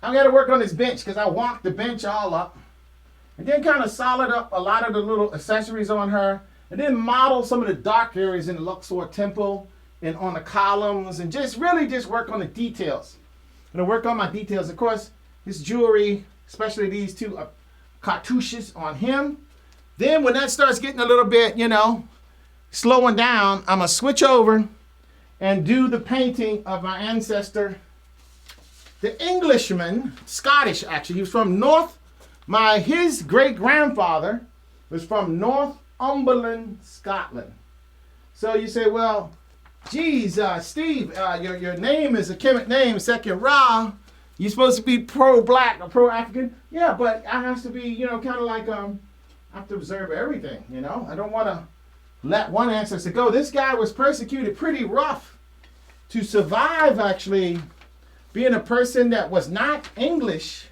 I got to work on this bench because I walked the bench all up. And then kind of solid up a lot of the little accessories on her. And then model some of the dark areas in the Luxor temple and on the columns. And just really just work on the details. I'm going to work on my details. Of course, his jewelry, especially these two cartouches on him. Then when that starts getting a little bit, slowing down, I'm going to switch over and do the painting of my ancestor, the Englishman, Scottish actually. He was from his great-grandfather was from Northumberland, Scotland. So you say, well, geez, Steve, your name is a Kemet name, second Ra. You're supposed to be pro-black or pro-African. Yeah, but I have to be, kind of like, I have to observe everything, I don't want to let one ancestor go. This guy was persecuted pretty rough to survive, actually, being a person that was not English.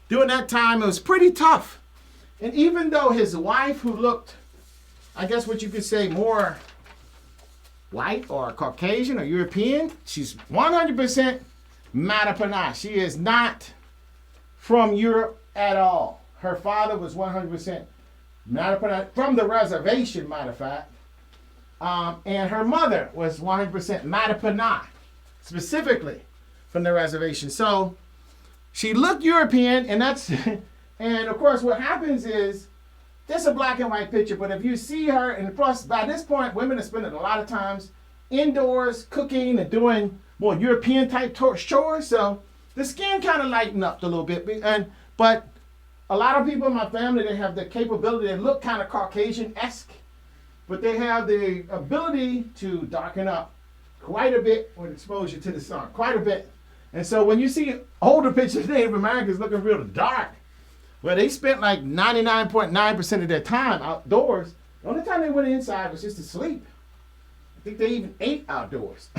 During that time, it was pretty tough. And even though his wife, who looked, I guess what you could say, more white or Caucasian or European, she's 100% Matapana. She is not from Europe at all. Her father was 100% Matapana, from the reservation, matter of fact. And her mother was 100% Matapana, specifically from the reservation. So she looked European, and and of course what happens is, this is a black and white picture, but if you see her, and of course by this point, women are spending a lot of times indoors cooking and doing more European type chores, so the skin kind of lightened up a little bit. But a lot of people in my family, they have the capability, they look kind of Caucasian-esque, but they have the ability to darken up quite a bit with exposure to the sun, quite a bit. And so when you see older pictures of Native Americans looking real dark, well, they spent like 99.9% of their time outdoors. The only time they went inside was just to sleep. I think they even ate outdoors,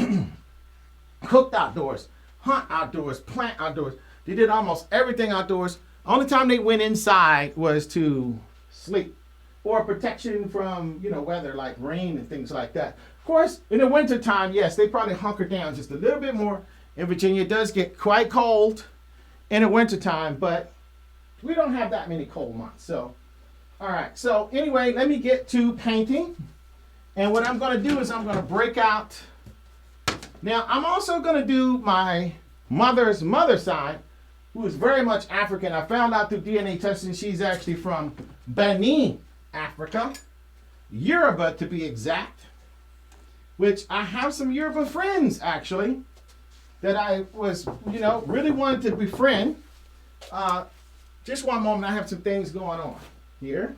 cooked outdoors, hunt outdoors, plant outdoors. They did almost everything outdoors. The only time they went inside was to sleep or protection from, weather like rain and things like that. Of course, in the wintertime, yes, they probably hunker down just a little bit more. In Virginia, it does get quite cold in the wintertime, but we don't have that many cold months. So, all right. So anyway, let me get to painting. And what I'm going to do is I'm going to break out. Now, I'm also going to do my mother's side, who is very much African. I found out through DNA testing she's actually from Benin, Africa. Yoruba, to be exact. Which I have some Yoruba friends, actually, that I was, really wanted to befriend. Just one moment, I have some things going on here.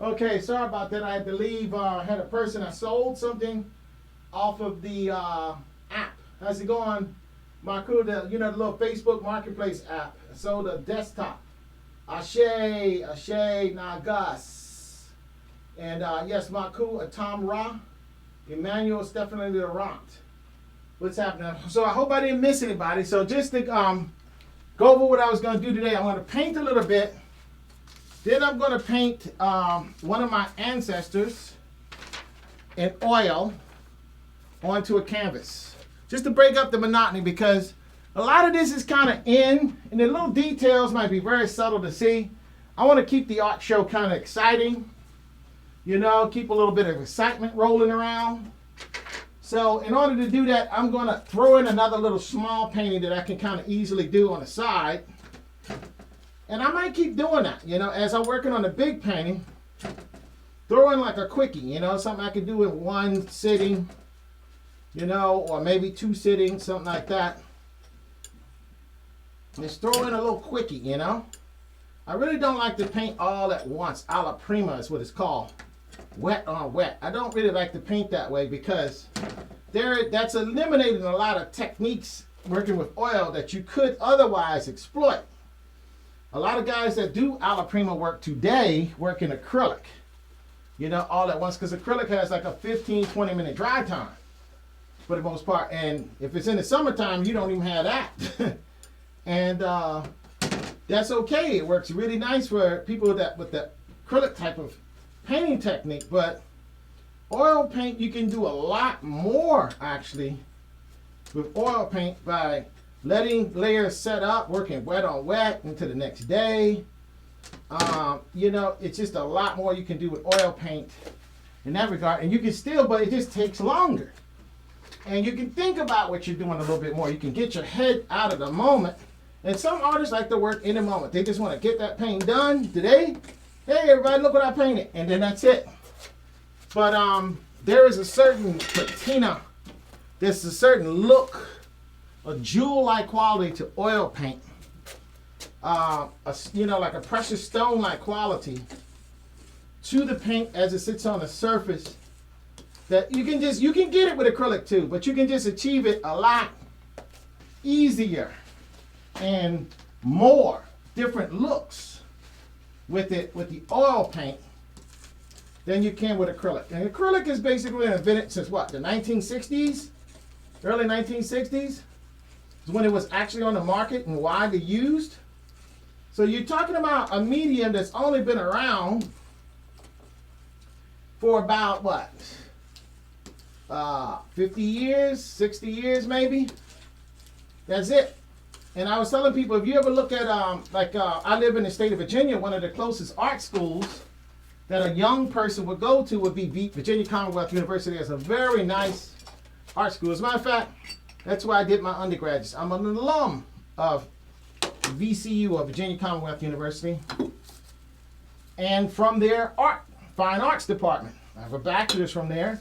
Okay, sorry about that. I had to leave. I had a person that sold something off of the app. How's it going, Marco? The little Facebook Marketplace app. I sold a desktop. Ashe Nagas. And yes, Marco, Tom Ra, Emmanuel Stephanie Laurent. What's happening? So I hope I didn't miss anybody. So just to go over what I was going to do today, I'm going to paint a little bit. Then I'm going to paint one of my ancestors in oil onto a canvas. Just to break up the monotony, because a lot of this is kind of and the little details might be very subtle to see. I want to keep the art show kind of exciting. Keep a little bit of excitement rolling around. So in order to do that, I'm going to throw in another little small painting that I can kind of easily do on the side. And I might keep doing that, as I'm working on the big painting. Throw in like a quickie, something I can do in one sitting, or maybe 2 sittings, something like that. Just throw in a little quickie, I really don't like to paint all at once. Alla prima is what it's called. Wet on wet. I don't really like to paint that way because that's eliminating a lot of techniques working with oil that you could otherwise exploit. A lot of guys that do alla prima work today work in acrylic, all at once, because acrylic has like a 15-20 minute dry time for the most part. And if it's in the summertime, you don't even have that. And that's okay. It works really nice for people that with the acrylic type of painting technique. But oil paint, you can do a lot more actually with oil paint by letting layers set up, working wet on wet into the next day. It's just a lot more you can do with oil paint in that regard. And you can still, but it just takes longer. And you can think about what you're doing a little bit more. You can get your head out of the moment. And some artists like to work in the moment. They just want to get that paint done today. Hey, everybody, look what I painted. And then that's it. But there is a certain patina. There's a certain look, a jewel-like quality to oil paint. Like a precious stone-like quality to the paint as it sits on the surface. That you can get it with acrylic too, but you can just achieve it a lot easier and more different looks with the oil paint than you can with acrylic. And acrylic is basically invented since what, the 1960s? Early 1960s is when it was actually on the market and widely used. So you're talking about a medium that's only been around for about what? 50 years, 60 years maybe. That's it. And I was telling people, if you ever look at, I live in the state of Virginia, one of the closest art schools that a young person would go to would be Virginia Commonwealth University. It's a very nice art school. As a matter of fact, that's where I did my undergraduate. I'm an alum of VCU, or Virginia Commonwealth University. And from their fine arts department. I have a bachelor's from there.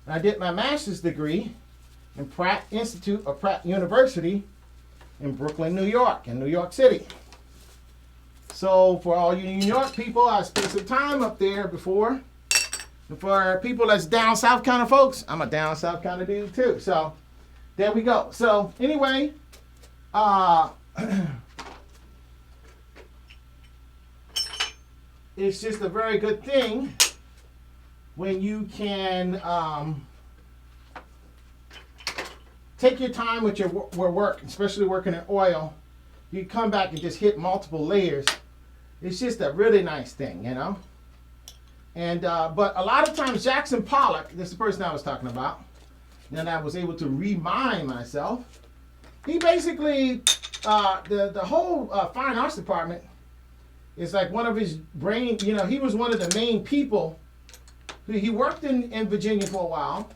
And I did my master's degree in Pratt Institute or Pratt University in Brooklyn, New York, in New York City. So for all you New York people, I spent some time up there before. And for people that's down south kind of folks, I'm a down south kind of dude too. So there we go. So anyway, it's just a very good thing when you can take your time with your work, especially working in oil. You come back and just hit multiple layers. It's just a really nice thing, And but a lot of times Jackson Pollock, this is the person I was talking about, then I was able to remind myself. He basically, the whole fine arts department is like one of his brain, he was one of the main people. He worked in Virginia for a while.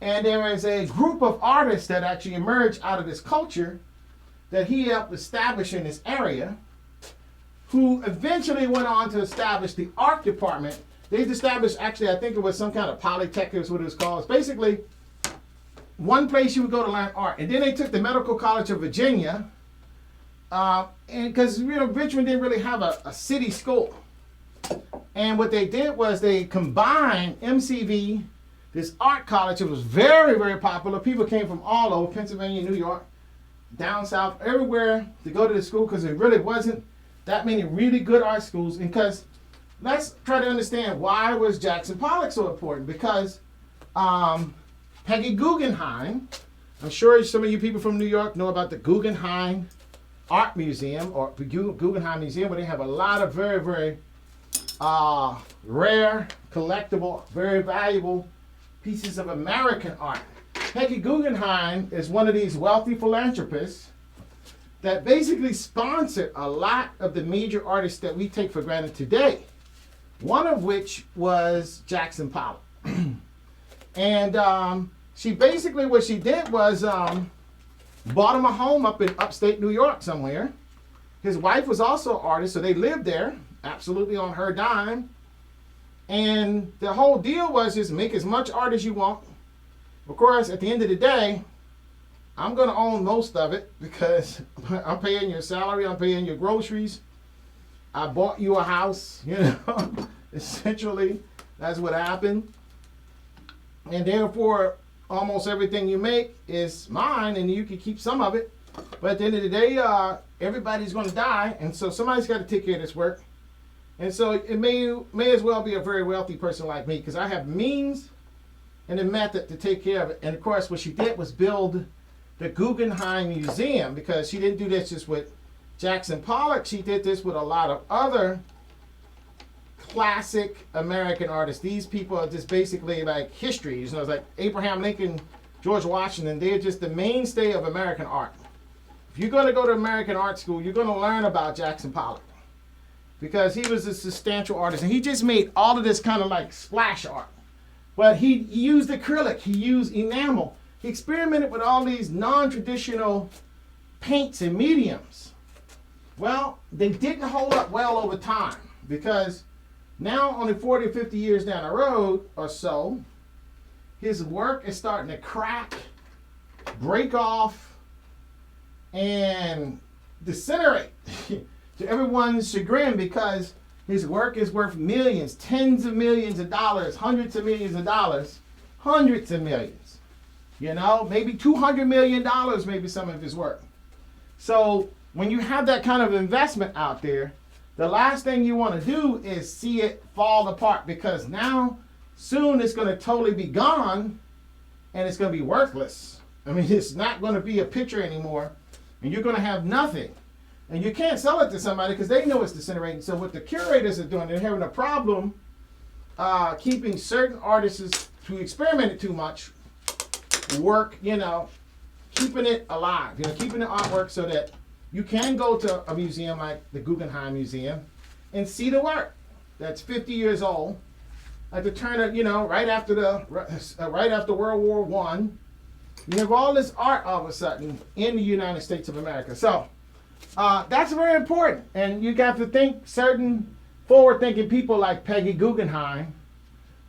And there is a group of artists that actually emerged out of this culture that he helped establish in this area, who eventually went on to establish the art department. They established, actually, I think it was some kind of polytech is what it was called. It's basically one place you would go to learn art. And then they took the Medical College of Virginia, and because Richmond didn't really have a city school. And what they did was they combined MCV, this art college. It was very, very popular. People came from all over, Pennsylvania, New York, down south, everywhere to go to the school because there really wasn't that many really good art schools. And because let's try to understand why was Jackson Pollock so important. Because Peggy Guggenheim, I'm sure some of you people from New York know about the Guggenheim Art Museum or Guggenheim Museum, where they have a lot of very, very rare, collectible, very valuable pieces of American art. Peggy Guggenheim is one of these wealthy philanthropists that basically sponsored a lot of the major artists that we take for granted today. One of which was Jackson Pollock. And she basically, what she did was bought him a home up in upstate New York somewhere. His wife was also an artist, so they lived there, absolutely on her dime. And the whole deal was just make as much art as you want. Of course, at the end of the day, I'm going to own most of it because I'm paying your salary, I'm paying your groceries. I bought you a house, you know, essentially, that's what happened. And therefore, almost everything you make is mine and you can keep some of it. But at the end of the day, everybody's going to die. And so somebody's got to take care of this work. And so it may as well be a very wealthy person like me because I have means and a method to take care of it. And of course, what she did was build the Guggenheim Museum because she didn't do this just with Jackson Pollock. She did this with a lot of other classic American artists. These people are just basically like history. You know, it's like Abraham Lincoln, George Washington. They're just the mainstay of American art. If you're going to go to American art school, you're going to learn about Jackson Pollock because he was a substantial artist. And he just made all of this kind of like splash art. But he used acrylic. He used enamel. He experimented with all these non-traditional paints and mediums. Well, they didn't hold up well over time because now, only 40 or 50 years down the road or so, his work is starting to crack, break off, and disintegrate to everyone's chagrin because his work is worth millions, tens of millions of dollars, hundreds of millions of dollars, hundreds of millions. You know, maybe $200 million, maybe some of his work. So when you have that kind of investment out there, the last thing you want to do is see it fall apart because now soon it's going to totally be gone and it's going to be worthless. I mean, it's not going to be a picture anymore and you're going to have nothing. And you can't sell it to somebody because they know it's disintegrating. So what the curators are doing, they're having a problem keeping certain artists who experimented too much work, you know, keeping it alive, you know, keeping the artwork so that you can go to a museum like the Guggenheim Museum and see the work that's 50 years old at the turn of, you know, right after World War I. You have all this art all of a sudden in the United States of America. So that's very important. And you got to thank certain forward-thinking people like Peggy Guggenheim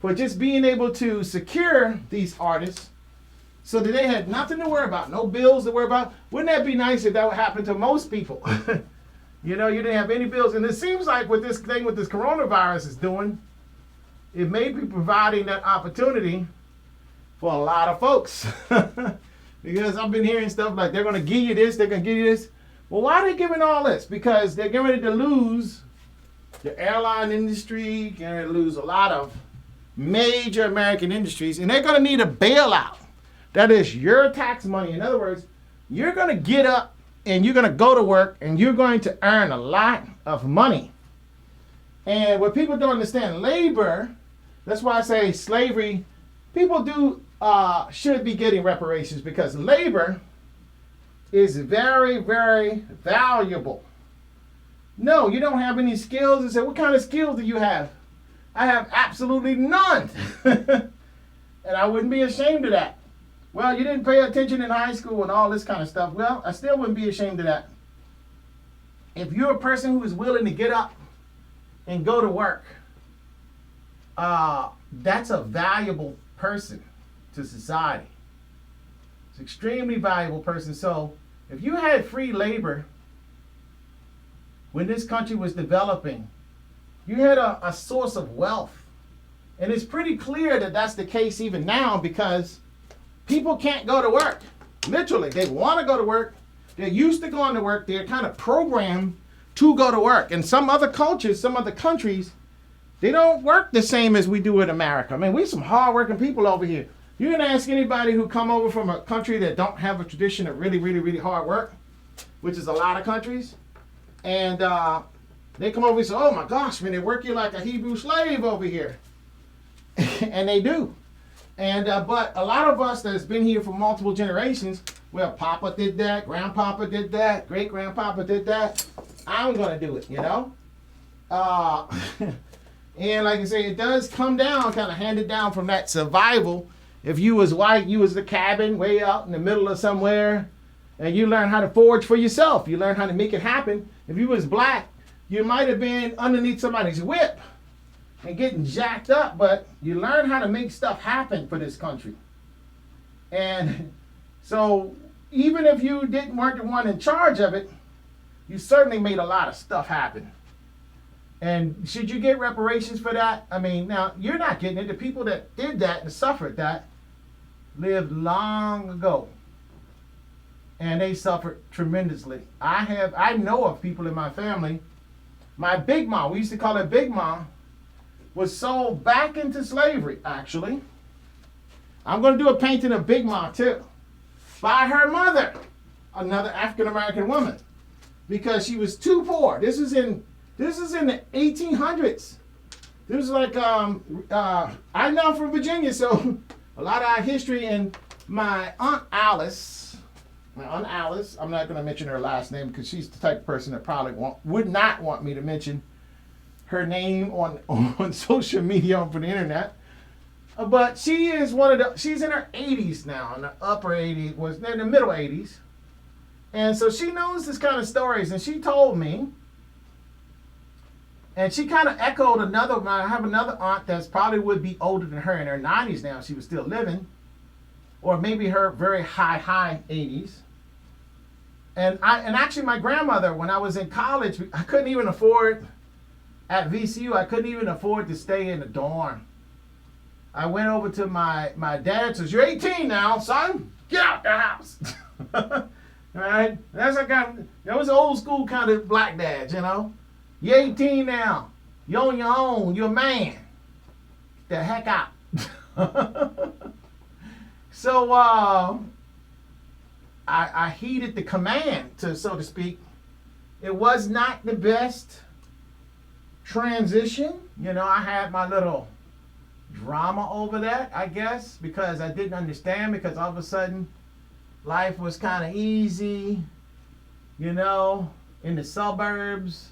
for just being able to secure these artists so that they had nothing to worry about, no bills to worry about. Wouldn't that be nice if that would happen to most people? You know, you didn't have any bills. And it seems like what this thing with this coronavirus is doing, it may be providing that opportunity for a lot of folks. Because I've been hearing stuff like they're going to give you this, they're going to give you this. Well, why are they giving all this? Because they're getting ready to lose the airline industry, getting ready to lose a lot of major American industries, and they're going to need a bailout. That is your tax money. In other words, you're going to get up and you're going to go to work and you're going to earn a lot of money. And what people don't understand, labor, that's why I say slavery, people should be getting reparations because labor is very, very valuable. No, you don't have any skills. And say, what kind of skills do you have? I have absolutely none. And I wouldn't be ashamed of that. Well, you didn't pay attention in high school and all this kind of stuff. Well, I still wouldn't be ashamed of that. If you're a person who is willing to get up and go to work, that's a valuable person to society. It's an extremely valuable person. So if you had free labor when this country was developing You had a source of wealth. And it's pretty clear that that's the case even now because people can't go to work. Literally, they want to go to work. They're used to going to work. They're kind of programmed to go to work. And some other cultures, some other countries, they don't work the same as we do in America. I mean, we're some hardworking people over here. You can ask anybody who come over from a country that don't have a tradition of really, really, really hard work, which is a lot of countries, and they come over and say, oh my gosh, man, they work you like a Hebrew slave over here. And they do. And but a lot of us that's been here for multiple generations, well, Papa did that, Grandpapa did that, Great-Grandpapa did that, I'm going to do it, you know? And like I say, it does come down, kind of handed down from that survival. If you was white, you was the cabin way out in the middle of somewhere, and you learn how to forge for yourself. You learn how to make it happen. If you was black, you might have been underneath somebody's whip and getting jacked up, but you learn how to make stuff happen for this country. And so even if you weren't the one in charge of it, you certainly made a lot of stuff happen. And should you get reparations for that? I mean, now, you're not getting it. The people that did that and suffered that lived long ago. And they suffered tremendously. I know of people in my family. My Big Mom, we used to call her Big Mom, was sold back into slavery, actually. I'm going to do a painting of Big Mom, too, by her mother, another African-American woman, because she was too poor. This is in the 1800s. This was like, I'm now from Virginia, so a lot of our history, and my Aunt Alice, I'm not going to mention her last name because she's the type of person that probably would not want me to mention her name on social media or for the internet. But she is she's in her 80s now, in the upper 80s, was in the middle 80s. And so she knows this kind of stories, and she told me, and she kind of echoed I have another aunt that's probably would be older than her, in her 90s now, if she was still living, or maybe her very high 80s. And actually my grandmother, when I was in college, I couldn't even afford, at VCU, I couldn't even afford to stay in the dorm. I went over to my dad, says, you're 18 now, son, get out the house. All right? That was old school kind of black dads, you know. You're 18 now. You're on your own. You're a man. Get the heck out. So I heeded the command, so to speak. It was not the best transition. You know, I had my little drama over that, I guess, because I didn't understand, because all of a sudden life was kind of easy, you know, in the suburbs.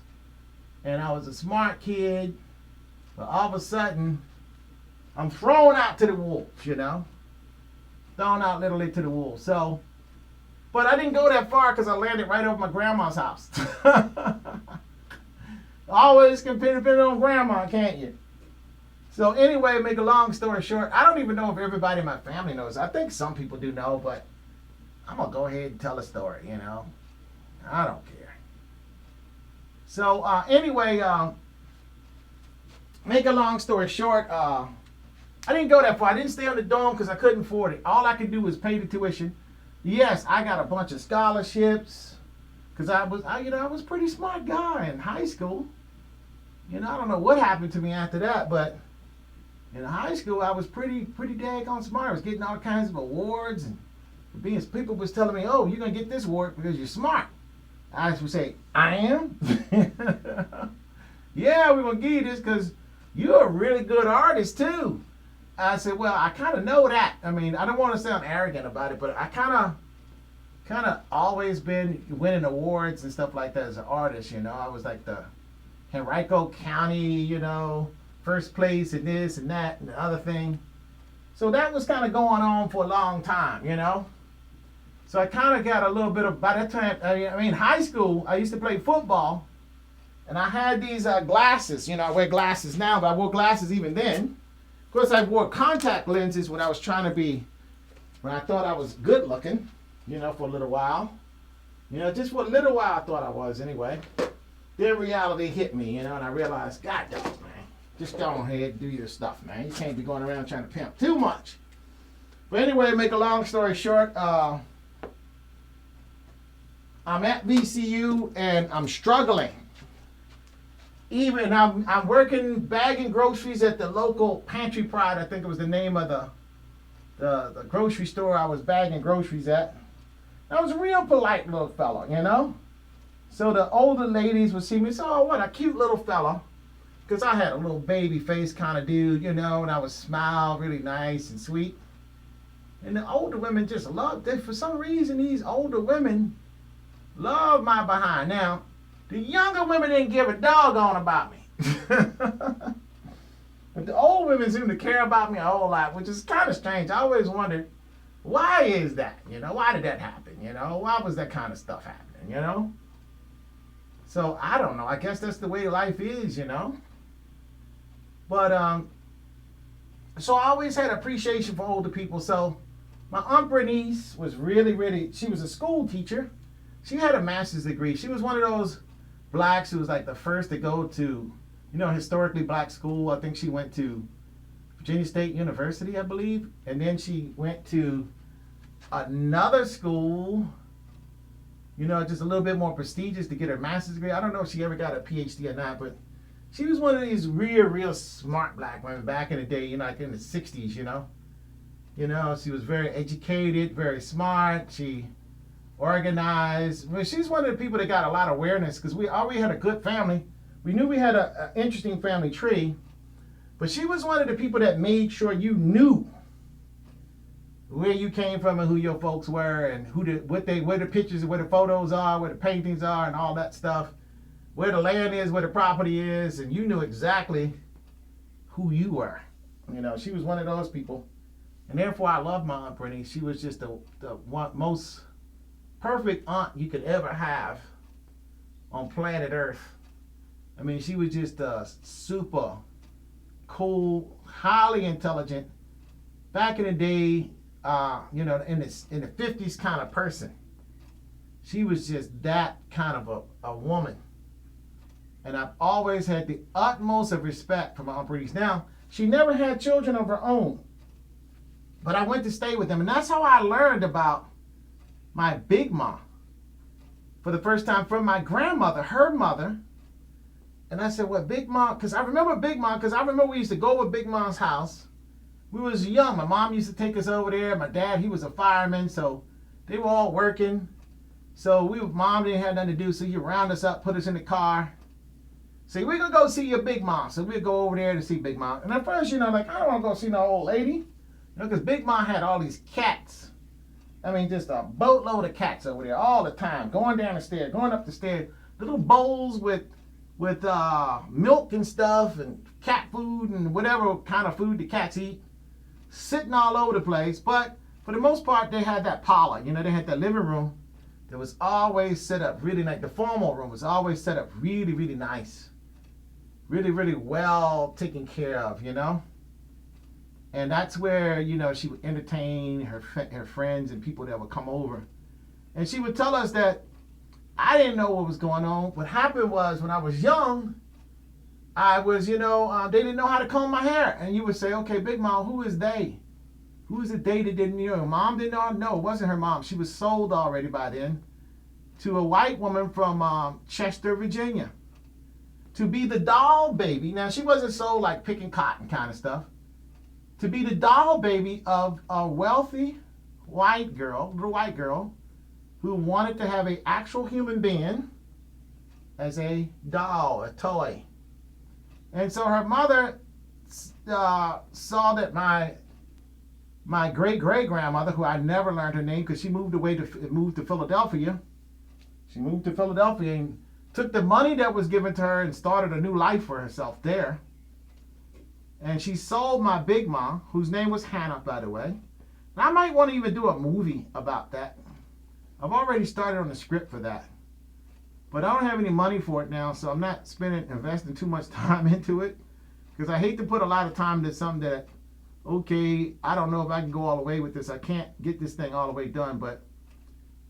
And I was a smart kid, but all of a sudden, I'm thrown out to the wolves, you know? Thrown out literally to the wolves. So, but I didn't go that far because I landed right over my grandma's house. Always can depend on grandma, can't you? So anyway, make a long story short, I don't even know if everybody in my family knows. I think some people do know, but I'm going to go ahead and tell a story, you know? I don't care. So anyway, make a long story short, I didn't go that far. I didn't stay on the dorm because I couldn't afford it. All I could do was pay the tuition. Yes, I got a bunch of scholarships because I was a pretty smart guy in high school. You know, I don't know what happened to me after that, but in high school I was pretty daggone smart. I was getting all kinds of awards, and people was telling me, "Oh, you're gonna get this award because you're smart." I would say, I am? Yeah, we're going to give you this because you're a really good artist, too. I said, well, I kind of know that. I mean, I don't want to sound arrogant about it, but I kind of always been winning awards and stuff like that as an artist, you know. I was like the Henrico County, you know, first place in this and that and the other thing. So that was kind of going on for a long time, you know. So I kind of got a little bit of, by that time, I mean, high school, I used to play football, and I had these glasses. You know, I wear glasses now, but I wore glasses even then. Of course, I wore contact lenses when I was trying to be, when I thought I was good looking, you know, for a little while. You know, just for a little while I thought I was anyway. then reality hit me, and I realized, God dog, man, just go ahead and do your stuff, man. You can't be going around trying to pimp too much. But anyway, make a long story short, I'm at VCU and I'm struggling. Even I'm working bagging groceries at the local Pantry Pride, I think it was the name of the grocery store I was bagging groceries at. I was a real polite little fella, So the older ladies would see me and say, oh, what a cute little fella. Because I had a little baby face kind of dude, and I would smile really nice and sweet. And the older women just loved it. For some reason, these older women love my behind. Now, the younger women didn't give a doggone about me. But the old women seem to care about me a whole lot, which is kind of strange. I always wondered, why is that? Why did that happen? Why was that kind of stuff happening, So, I don't know. I guess that's the way life is, But, so I always had appreciation for older people. So, my Aunt Bernice was really, she was a school teacher. She had a master's degree. She was one of those blacks who was like the first to go to, historically black school. I think she went to Virginia State University, I believe. And then she went to another school, just a little bit more prestigious to get her master's degree. I don't know if she ever got a PhD or not, but she was one of these real smart black women back in the day, like in the 60s, she was very educated, very smart. She organized. Well, she's one of the people that got a lot of awareness because we already had a good family. We knew we had an interesting family tree, but she was one of the people that made sure you knew where you came from and who your folks were and where the pictures, where the photos are, where the paintings are, and all that stuff, where the land is, where the property is, and you knew exactly who you were. She was one of those people, and therefore I love my Aunt Brittany. She was just the most perfect aunt you could ever have on planet Earth. I mean, she was just a super cool, highly intelligent, back in the day, in the 50s kind of person. She was just that kind of a woman. And I've always had the utmost of respect for my Aunt Breeze. Now, she never had children of her own, but I went to stay with them. And that's how I learned about my Big Mom for the first time from my grandmother, her mother. And I said, what, Big Mom? Because I remember Big Mom, because I remember we used to go to Big Mom's house. We was young. My mom used to take us over there. My dad, he was a fireman, so they were all working. So mom didn't have nothing to do, so he'd round us up, put us in the car. Say, we're going to go see your Big Mom. So we'd go over there to see Big Mom. And at first, I don't want to go see no old lady. Because Big Mom had all these cats. I mean, just a boatload of cats over there all the time. Going down the stairs, going up the stairs. Little bowls with milk and stuff and cat food and whatever kind of food the cats eat. Sitting all over the place. But for the most part, they had that parlor. They had that living room that was always set up really nice. The formal room was always set up really, really nice. Really, really well taken care of, And that's where, she would entertain her friends and people that would come over. And she would tell us that I didn't know what was going on. What happened was when I was young, I was, they didn't know how to comb my hair. And you would say, okay, Big Mom, who is they? Who is it they that didn't know? Mom didn't know? No, it wasn't her mom. She was sold already by then to a white woman from Chester, Virginia, to be the doll baby. Now, she wasn't sold like picking cotton kind of stuff. To be the doll baby of a wealthy little white girl, who wanted to have an actual human being as a doll, a toy. And so her mother saw that my great-great-grandmother, who I never learned her name because she moved to Philadelphia. She moved to Philadelphia and took the money that was given to her and started a new life for herself there. And she sold my Big Mom, whose name was Hannah, by the way. And I might want to even do a movie about that. I've already started on the script for that. But I don't have any money for it now, so I'm not investing too much time into it. Because I hate to put a lot of time into something that, okay, I don't know if I can go all the way with this. I can't get this thing all the way done, but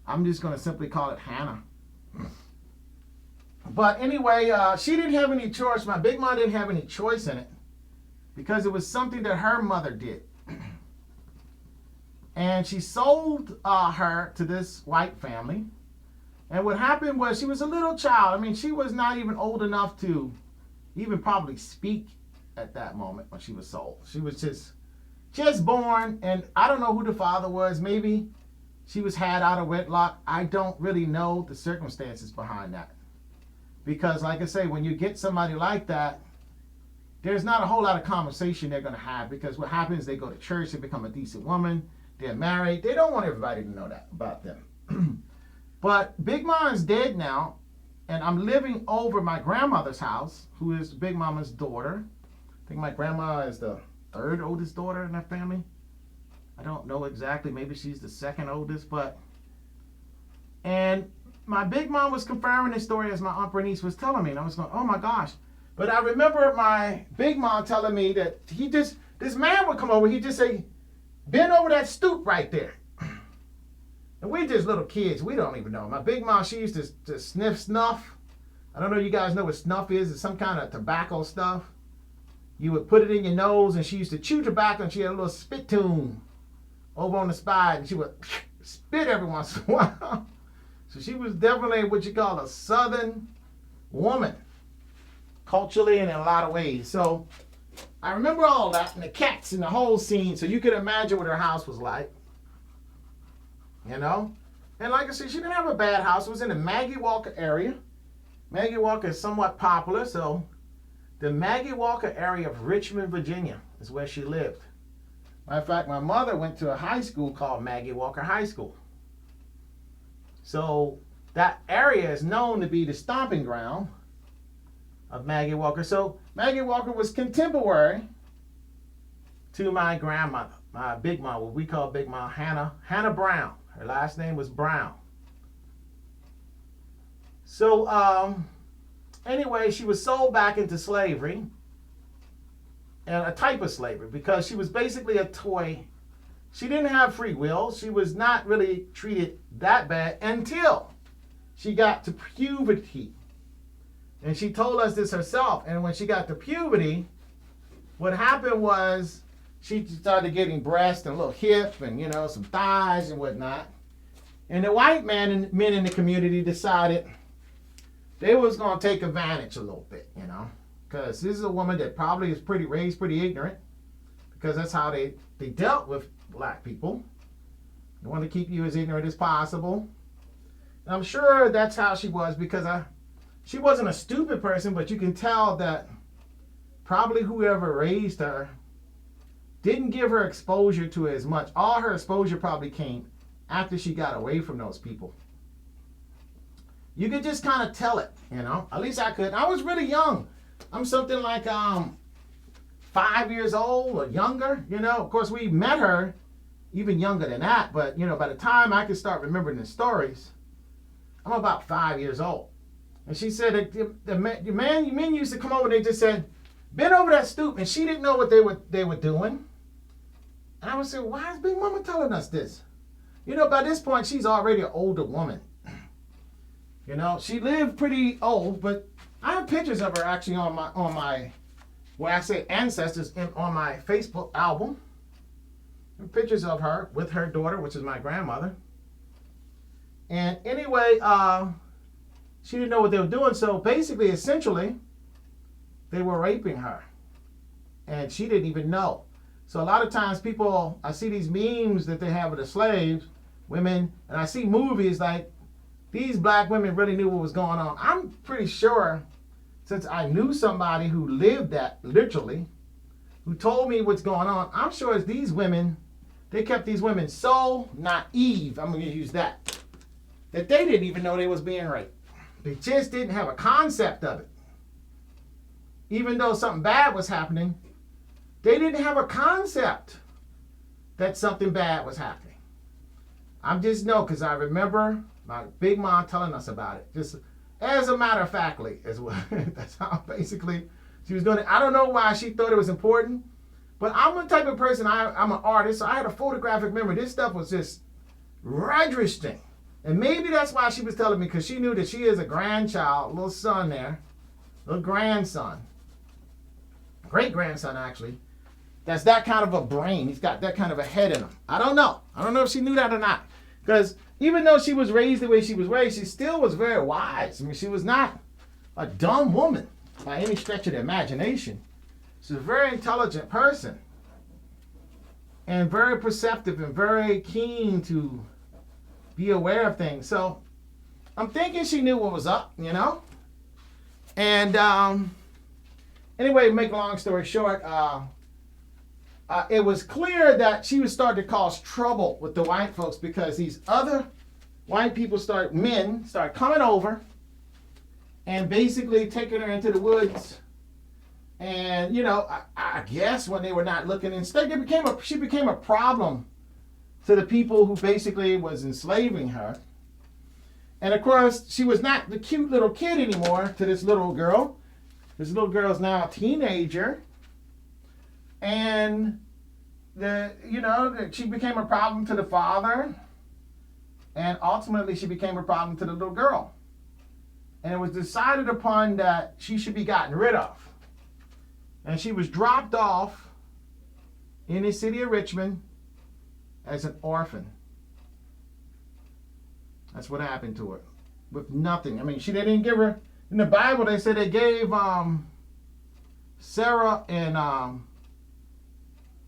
I'm just going to simply call it Hannah. But anyway, she didn't have any choice. My big mom didn't have any choice in it because it was something that her mother did. And she sold her to this white family. And what happened was she was a little child. I mean, she was not even old enough to even probably speak at that moment when she was sold. She was just born, and I don't know who the father was. Maybe she was had out of wedlock. I don't really know the circumstances behind that. Because like I say, when you get somebody like that, there's not a whole lot of conversation they're going to have, because what happens, they go to church, they become a decent woman, they're married. They don't want everybody to know that about them. But Big Mom's dead now, and I'm living over my grandmother's house, who is Big Mama's daughter. I think my grandma is the third oldest daughter in that family. I don't know exactly. Maybe she's the second oldest, but... And my Big Mom was confirming this story as my Aunt Bernice was telling me, and I was going, oh my gosh. But I remember my Big Mom telling me that this man would come over, he'd just say, bend over that stoop right there. And we just little kids, we don't even know. My Big Mom, she used to sniff snuff. I don't know if you guys know what snuff is. It's some kind of tobacco stuff. You would put it in your nose, and she used to chew tobacco, and she had a little spittoon over on the spine, and she would spit every once in a while. So she was definitely what you call a Southern woman, culturally and in a lot of ways. So I remember all that, and the cats and the whole scene, so you could imagine what her house was like. You know? And like I said, she didn't have a bad house. It was in the Maggie Walker area. Maggie Walker is somewhat popular, so the Maggie Walker area of Richmond, Virginia is where she lived. Matter of fact, my mother went to a high school called Maggie Walker High School. So that area is known to be the stomping ground of Maggie Walker. So Maggie Walker was contemporary to my grandmother, my Big Mom, what we call Big Mom, Hannah Brown. Her last name was Brown. So anyway, she was sold back into slavery, and a type of slavery, because she was basically a toy. She didn't have free will. She was not really treated that bad until she got to puberty. And she told us this herself. And when she got to puberty, what happened was she started getting breasts and a little hip and, you know, some thighs and whatnot. And the white men in the community decided they was going to take advantage a little bit, you know. Because this is a woman that probably is raised pretty ignorant. Because that's how they dealt with black people. They want to keep you as ignorant as possible. And I'm sure that's how she was, because she wasn't a stupid person, but you can tell that probably whoever raised her didn't give her exposure to as much. All her exposure probably came after she got away from those people. You could just kind of tell it, you know. At least I could. I was really young. I'm something like 5 years old or younger, you know. Of course, we met her even younger than that, but, you know, by the time I could start remembering the stories, I'm about 5 years old. And she said that the men used to come over, they just said, bend over that stoop, and she didn't know what they were doing. And I would say, why is Big Mama telling us this? You know, by this point, she's already an older woman. You know, she lived pretty old, but I have pictures of her actually on my when I say ancestors, on my Facebook album. Pictures of her with her daughter, which is my grandmother. And anyway, she didn't know what they were doing. So basically, essentially, they were raping her. And she didn't even know. So a lot of times I see these memes that they have of the slaves, women, and I see movies like these black women really knew what was going on. I'm pretty sure, since I knew somebody who lived that literally, who told me what's going on, I'm sure these women, they kept these women so naive, I'm going to use that they didn't even know they was being raped. They just didn't have a concept of it. Even though something bad was happening, they didn't have a concept that something bad was happening. I just know because I remember my Big Mom telling us about it. Just as a matter of factly, as well. That's how basically she was doing it. I don't know why she thought it was important, but I'm the type of person, I'm an artist, so I had a photographic memory. This stuff was just registering And maybe that's why she was telling me, because she knew that she is a grandchild, little son there, little grandson, great-grandson actually, that's that kind of a brain. He's got that kind of a head in him. I don't know. I don't know if she knew that or not. Because even though she was raised the way she was raised, she still was very wise. I mean, she was not a dumb woman by any stretch of the imagination. She's a very intelligent person and very perceptive and very keen to be aware of things. So I'm thinking she knew what was up, you know? And anyway, make a long story short, it was clear that she was starting to cause trouble with the white folks because these other white people men start coming over and basically taking her into the woods. And, you know, I guess when they were not looking, instead she became a problem to the people who basically was enslaving her. And of course, she was not the cute little kid anymore to this little girl. This little girl is now a teenager. And she became a problem to the father. And ultimately she became a problem to the little girl. And it was decided upon that she should be gotten rid of. And she was dropped off in the city of Richmond as an orphan. That's what happened to her. With nothing. I mean, they didn't give her, in the Bible they said they gave Sarah and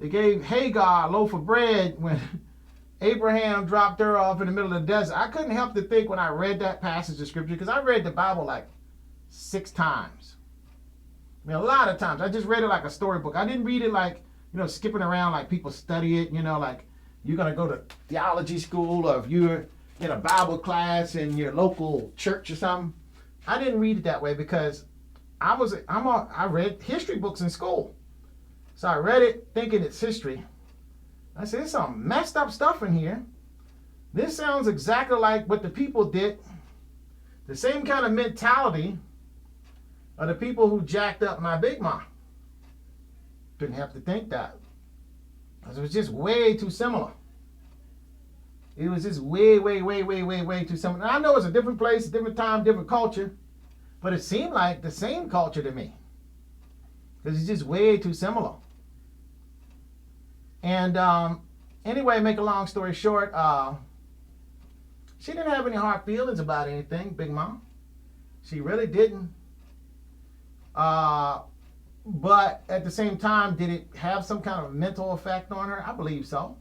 they gave Hagar a loaf of bread when Abraham dropped her off in the middle of the desert. I couldn't help to think when I read that passage of scripture, because I read the Bible like 6 times. I mean, a lot of times. I just read it like a storybook. I didn't read it like, skipping around like people study it, like you're going to go to theology school, or if you're in a Bible class in your local church or something. I didn't read it that way because I read history books in school. So I read it thinking it's history. I said, there's some messed up stuff in here. This sounds exactly like what the people did. The same kind of mentality of the people who jacked up my Big Mom. Didn't have to think that. It was just way too similar. It was just way too similar. And I know it's a different place, different time, different culture, but it seemed like the same culture to me. Because it's just way too similar. And anyway, make a long story short, she didn't have any hard feelings about anything, Big Mom. She really didn't. But at the same time, did it have some kind of mental effect on her? I believe so.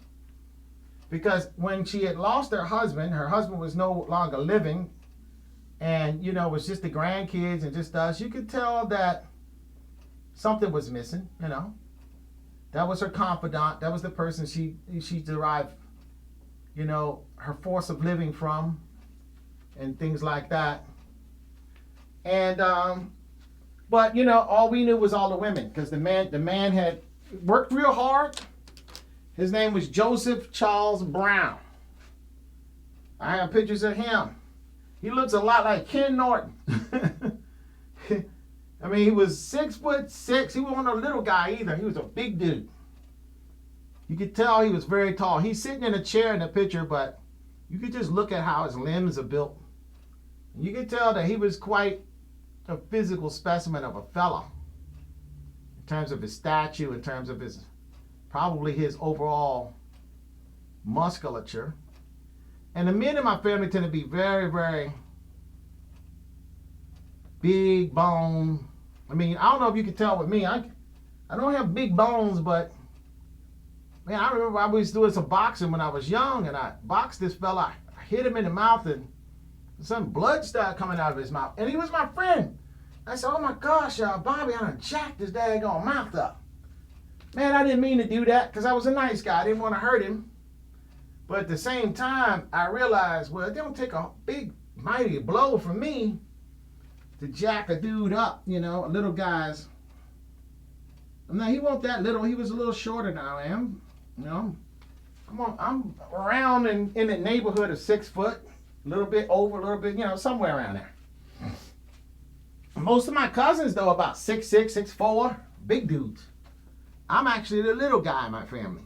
Because when she had lost her husband was no longer living, and, it was just the grandkids and just us, you could tell that something was missing, That was her confidant. That was the person she derived, her force of living from, and things like that. And but all we knew was all the women, because the man had worked real hard. His name was Joseph Charles Brown. I have pictures of him. He looks a lot like Ken Norton. I mean, he was 6'6". He wasn't a little guy either. He was a big dude. You could tell he was very tall. He's sitting in a chair in the picture, but you could just look at how his limbs are built. You could tell that he was quite a physical specimen of a fella. In terms of his stature, in terms of probably his overall musculature. And the men in my family tend to be very, very big bone. I mean, I don't know if you can tell with me. I don't have big bones, but man, I remember I was doing some boxing when I was young, and I boxed this fella. I hit him in the mouth, and some blood started coming out of his mouth. And he was my friend. I said, oh my gosh, Bobby, I done jacked his daggone mouth up. Man, I didn't mean to do that because I was a nice guy. I didn't want to hurt him. But at the same time, I realized, well, it don't take a big, mighty blow from me to jack a dude up, a little guy's. Now, he wasn't that little. He was a little shorter than I am, I'm around in the neighborhood of 6 foot, a little bit over, a little bit, somewhere around there. Most of my cousins, though, about 6'6", 6'4", big dudes. I'm actually the little guy in my family.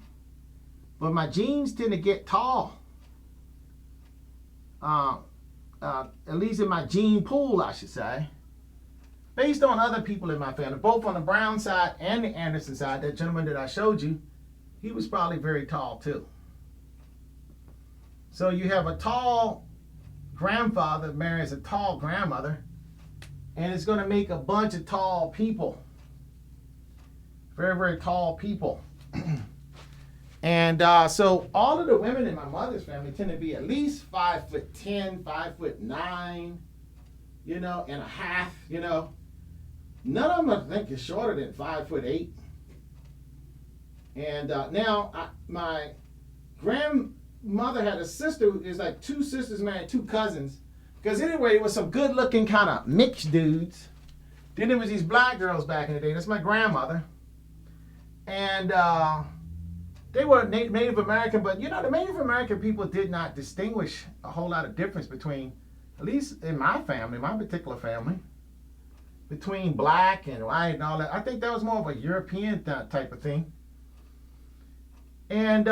But my genes tend to get tall. at least in my gene pool, I should say, based on other people in my family, both on the Brown side and the Anderson side. That gentleman that I showed you, he was probably very tall too. So you have a tall grandfather marries a tall grandmother, and it's going to make a bunch of tall people. Very, very tall people. And so all of the women in my mother's family tend to be at least 5'10", 5'9", and a half, None of them I think is shorter than 5'8". And now my grandmother had a sister who is like two sisters married, two cousins. Because anyway, it was some good looking kind of mixed dudes. Then there was these black girls back in the day. That's my grandmother. And they were Native American, but the Native American people did not distinguish a whole lot of difference between, at least in my family, my particular family, between black and white and all that. I think that was more of a European type of thing. And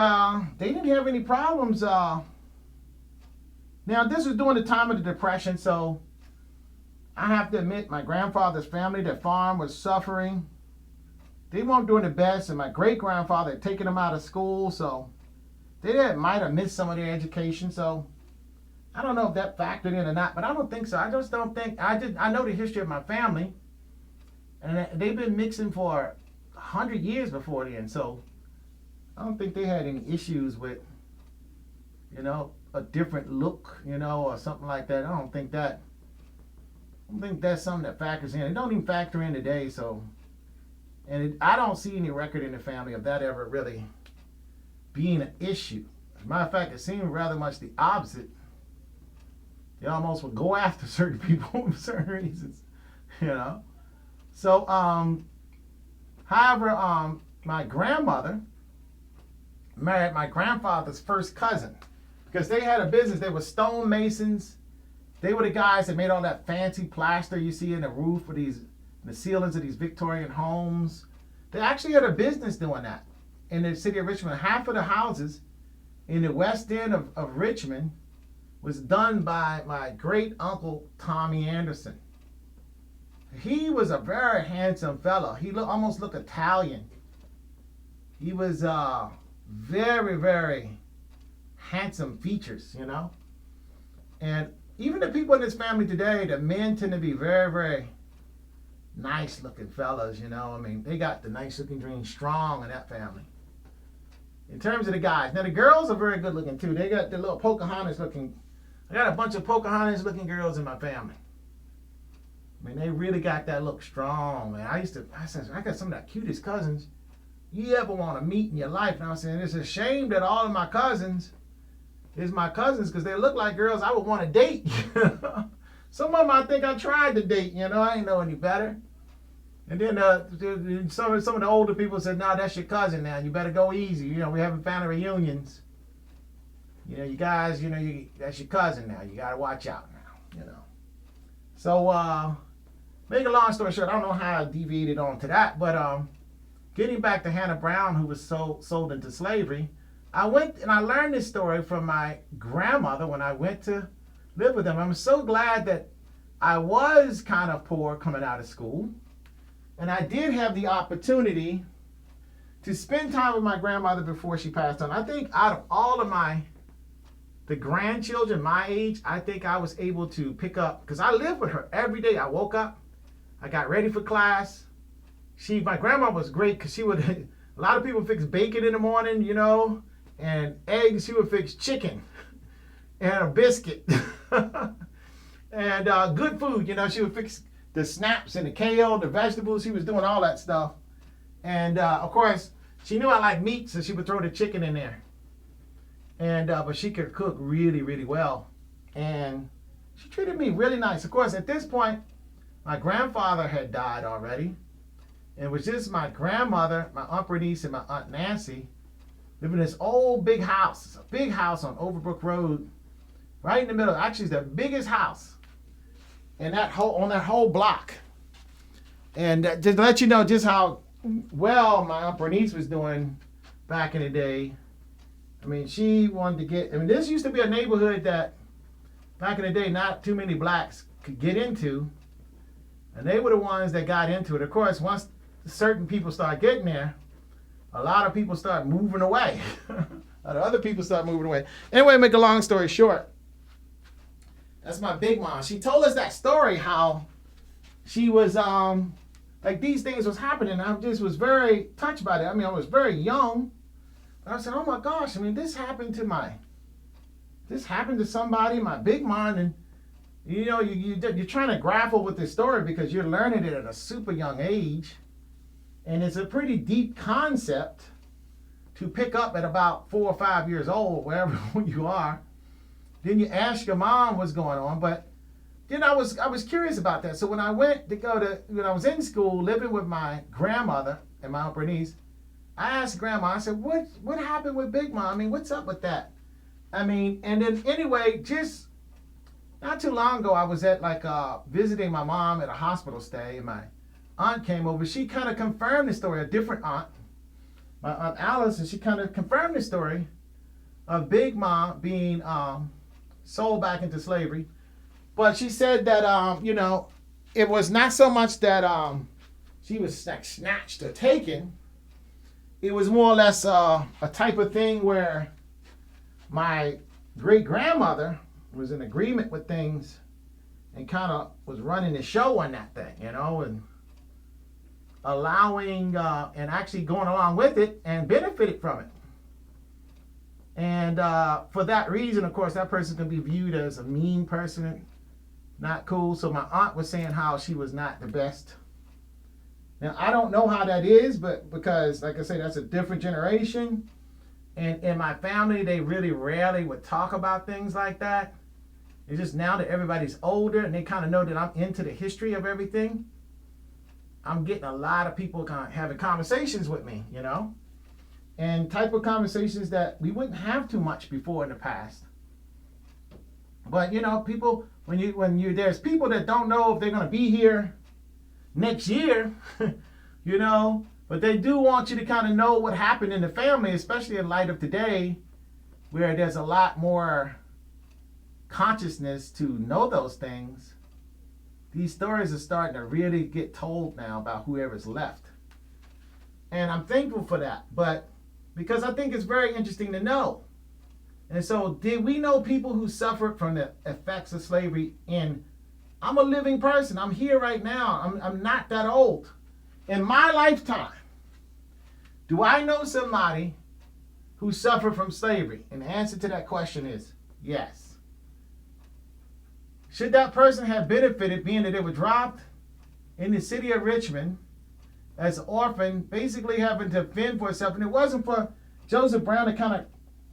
they didn't have any problems. Now, this was during the time of the Depression, so I have to admit my grandfather's family, their farm was suffering. They weren't doing the best, and my great-grandfather had taken them out of school, so they might have missed some of their education. So I don't know if that factored in or not, but I don't think so. I just don't think, I know the history of my family, and they've been mixing for 100 years before then, so I don't think they had any issues with, a different look, or something like that. I don't think that's something that factors in. It don't even factor in today, so. And I don't see any record in the family of that ever really being an issue. As a matter of fact, it seemed rather much the opposite. They almost would go after certain people for certain reasons, So, however, my grandmother married my grandfather's first cousin because they had a business. They were stonemasons. They were the guys that made all that fancy plaster you see in the roof of the ceilings of these Victorian homes. They actually had a business doing that in the city of Richmond. Half of the houses in the west end of Richmond was done by my great uncle Tommy Anderson. He was a very handsome fellow. He almost looked Italian. He was very, very handsome features, And even the people in his family today, the men tend to be very, very nice looking fellas, they got the nice looking dream strong in that family. In terms of the guys, now the girls are very good looking too. They got the little Pocahontas looking. I got a bunch of Pocahontas looking girls in my family. They really got that look strong, man. I said, I got some of the cutest cousins you ever want to meet in your life. And I was saying, it's a shame that all of my cousins is my cousins because they look like girls I would want to date. Some of them I think I tried to date, I ain't know any better. And then some of the older people said, no, that's your cousin now. You better go easy. We're having family reunions. You guys, that's your cousin now. You got to watch out now, So, make a long story short, I don't know how I deviated on to that, but getting back to Hannah Brown, who was sold into slavery, I went and I learned this story from my grandmother when I went to live with them. I'm so glad that I was kind of poor coming out of school. And I did have the opportunity to spend time with my grandmother before she passed on. I think out of all of the grandchildren my age, I think I was able to pick up, because I lived with her every day. I woke up, I got ready for class. My grandma was great because she would, a lot of people fix bacon in the morning, and eggs. She would fix chicken and a biscuit and good food. She would fix the snaps and the kale, the vegetables. She was doing all that stuff. And of course, she knew I like meat, so she would throw the chicken in there. And but she could cook really, really well. And she treated me really nice. Of course, at this point, my grandfather had died already. And it was just my grandmother, my Aunt Bernice, and my Aunt Nancy living in this old big house. It's a big house on Overbrook Road, right in the middle. Actually, it's the biggest house in on that whole block. And just to let you know just how well my Aunt Bernice was doing back in the day. She wanted to get, this used to be a neighborhood that back in the day, not too many blacks could get into. And they were the ones that got into it. Of course, once certain people start getting there, a lot of people start moving away. Other people start moving away. Anyway, make a long story short, that's my big mom. She told us that story, how she was, like these things was happening. I just was very touched by that. I mean, I was very young. But I said, oh my gosh, I mean, this happened to somebody, my big mom. And, you know, you're trying to grapple with this story because you're learning it at a super young age. And it's a pretty deep concept to pick up at about 4 or 5 years old, wherever you are. Then you ask your mom what's going on. But then I was curious about that. So when I when I was in school living with my grandmother and my Aunt Bernice, I asked Grandma, I said, what happened with Big Mom? I mean, what's up with that? I mean, and then anyway, just not too long ago, I was at visiting my mom at a hospital stay, and my aunt came over. She kind of confirmed the story, a different aunt, my Aunt Alice, and she kind of confirmed the story of Big Mom being sold back into slavery. But she said that, you know, it was not so much that she was snatched or taken. It was more or less a type of thing where my great-grandmother was in agreement with things and kind of was running the show on that thing, you know, and allowing and actually going along with it and benefited from it. And for that reason, of course, that person can be viewed as a mean person, not cool. So my aunt was saying how she was not the best. Now, I don't know how that is, but because, like I say, that's a different generation. And in my family, they really rarely would talk about things like that. It's just now that everybody's older and they kind of know that I'm into the history of everything, I'm getting a lot of people kind of having conversations with me, you know, and type of conversations that we wouldn't have too much before in the past. But, you know, people, there's people that don't know if they're going to be here next year, you know, but they do want you to kind of know what happened in the family, especially in light of today, where there's a lot more consciousness to know those things. These stories are starting to really get told now about whoever's left. And I'm thankful for that, but because I think it's very interesting to know. And so, did we know people who suffered from the effects of slavery? And I'm a living person. I'm here right now. I'm not that old. In my lifetime, do I know somebody who suffered from slavery? And the answer to that question is yes. Should that person have benefited, being that they were dropped in the city of Richmond as an orphan, basically having to fend for herself? And it wasn't for Joseph Brown to kind of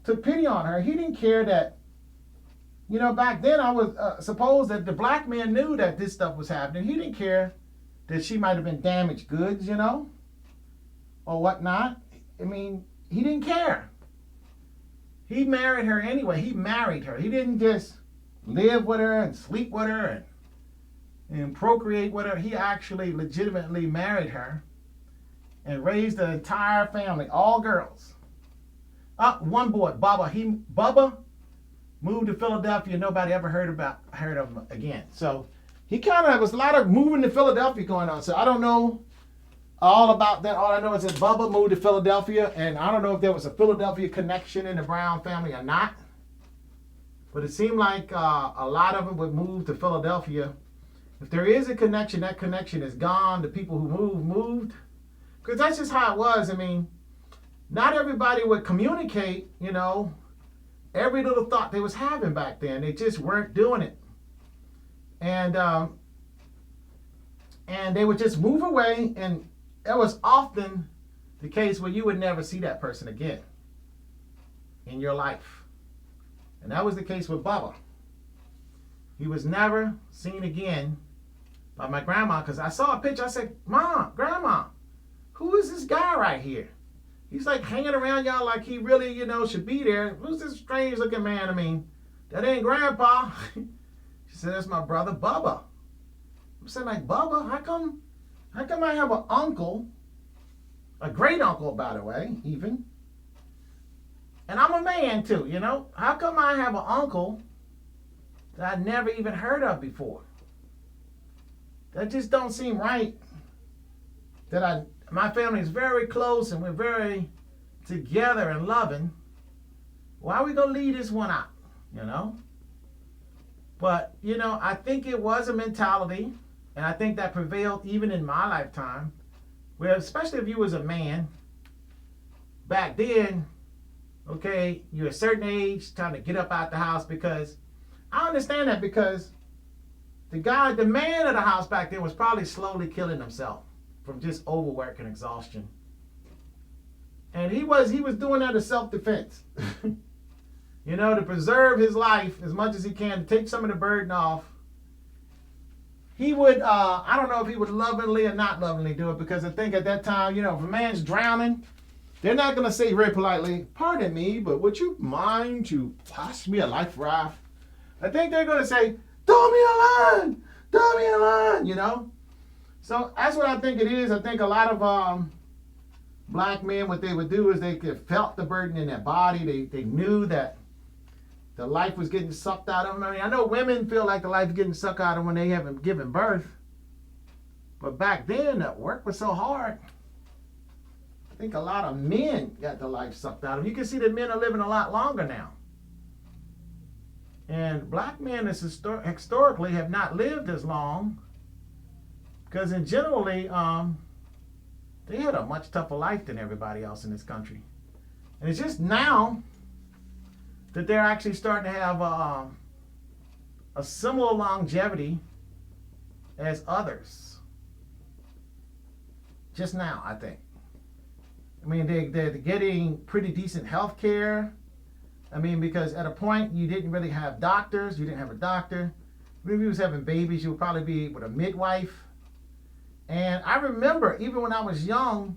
took pity on her. He didn't care that, you know, back then I was supposed that the black man knew that this stuff was happening. He didn't care that she might have been damaged goods, you know, or whatnot. I mean, he didn't care. He married her anyway. He married her. He didn't just live with her and sleep with her and procreate with her. He actually legitimately married her and raised the entire family, all girls. One boy, Bubba. Bubba moved to Philadelphia. Nobody ever heard of him again. So he kind of was a lot of moving to Philadelphia going on. So I don't know all about that. All I know is that Bubba moved to Philadelphia, and I don't know if there was a Philadelphia connection in the Brown family or not. But it seemed like a lot of them would move to Philadelphia. If there is a connection, that connection is gone. The people who moved. Because that's just how it was. I mean, not everybody would communicate, you know, every little thought they was having back then. They just weren't doing it. And they would just move away, and it was often the case where you would never see that person again in your life. And that was the case with Bubba. He was never seen again by my grandma, because I saw a picture. I said, Mom, Grandma, who is this guy right here? He's like hanging around y'all like he really, you know, should be there. Who's this strange looking man? I mean, that ain't Grandpa. She said, that's my brother Bubba. I'm saying, like, Bubba, how come I have an uncle, a great uncle, by the way, even, and I'm a man too, you know? How come I have an uncle that I never even heard of before. That just don't seem right. My family is very close and we're very together and loving. Why are we gonna leave this one out? You know? But, you know, I think it was a mentality, and I think that prevailed even in my lifetime, where especially if you was a man, back then, okay, you're a certain age, trying to get up out the house, because I understand that, because the man of the house back then was probably slowly killing himself from just overwork and exhaustion. And he was doing that as self-defense. You know, to preserve his life as much as he can, to take some of the burden off. He would, I don't know if he would lovingly or not lovingly do it, because I think at that time, you know, if a man's drowning, they're not going to say very politely, "Pardon me, but would you mind to pass me a life raft?" I think they're going to say, "Throw me a line," you know? So that's what I think it is. I think a lot of black men, what they would do is they felt the burden in their body. They knew that the life was getting sucked out of them. I mean, I know women feel like the life is getting sucked out of them when they haven't given birth. But back then, the work was so hard. I think a lot of men got the life sucked out of them. You can see that men are living a lot longer now. And black men historically have not lived as long, because in generally, they had a much tougher life than everybody else in this country. And it's just now that they're actually starting to have a similar longevity as others. Just now, I think. I mean, they're getting pretty decent health care. I mean, because at a point, you didn't really have doctors. You didn't have a doctor. If you was having babies, you would probably be with a midwife. And I remember, even when I was young,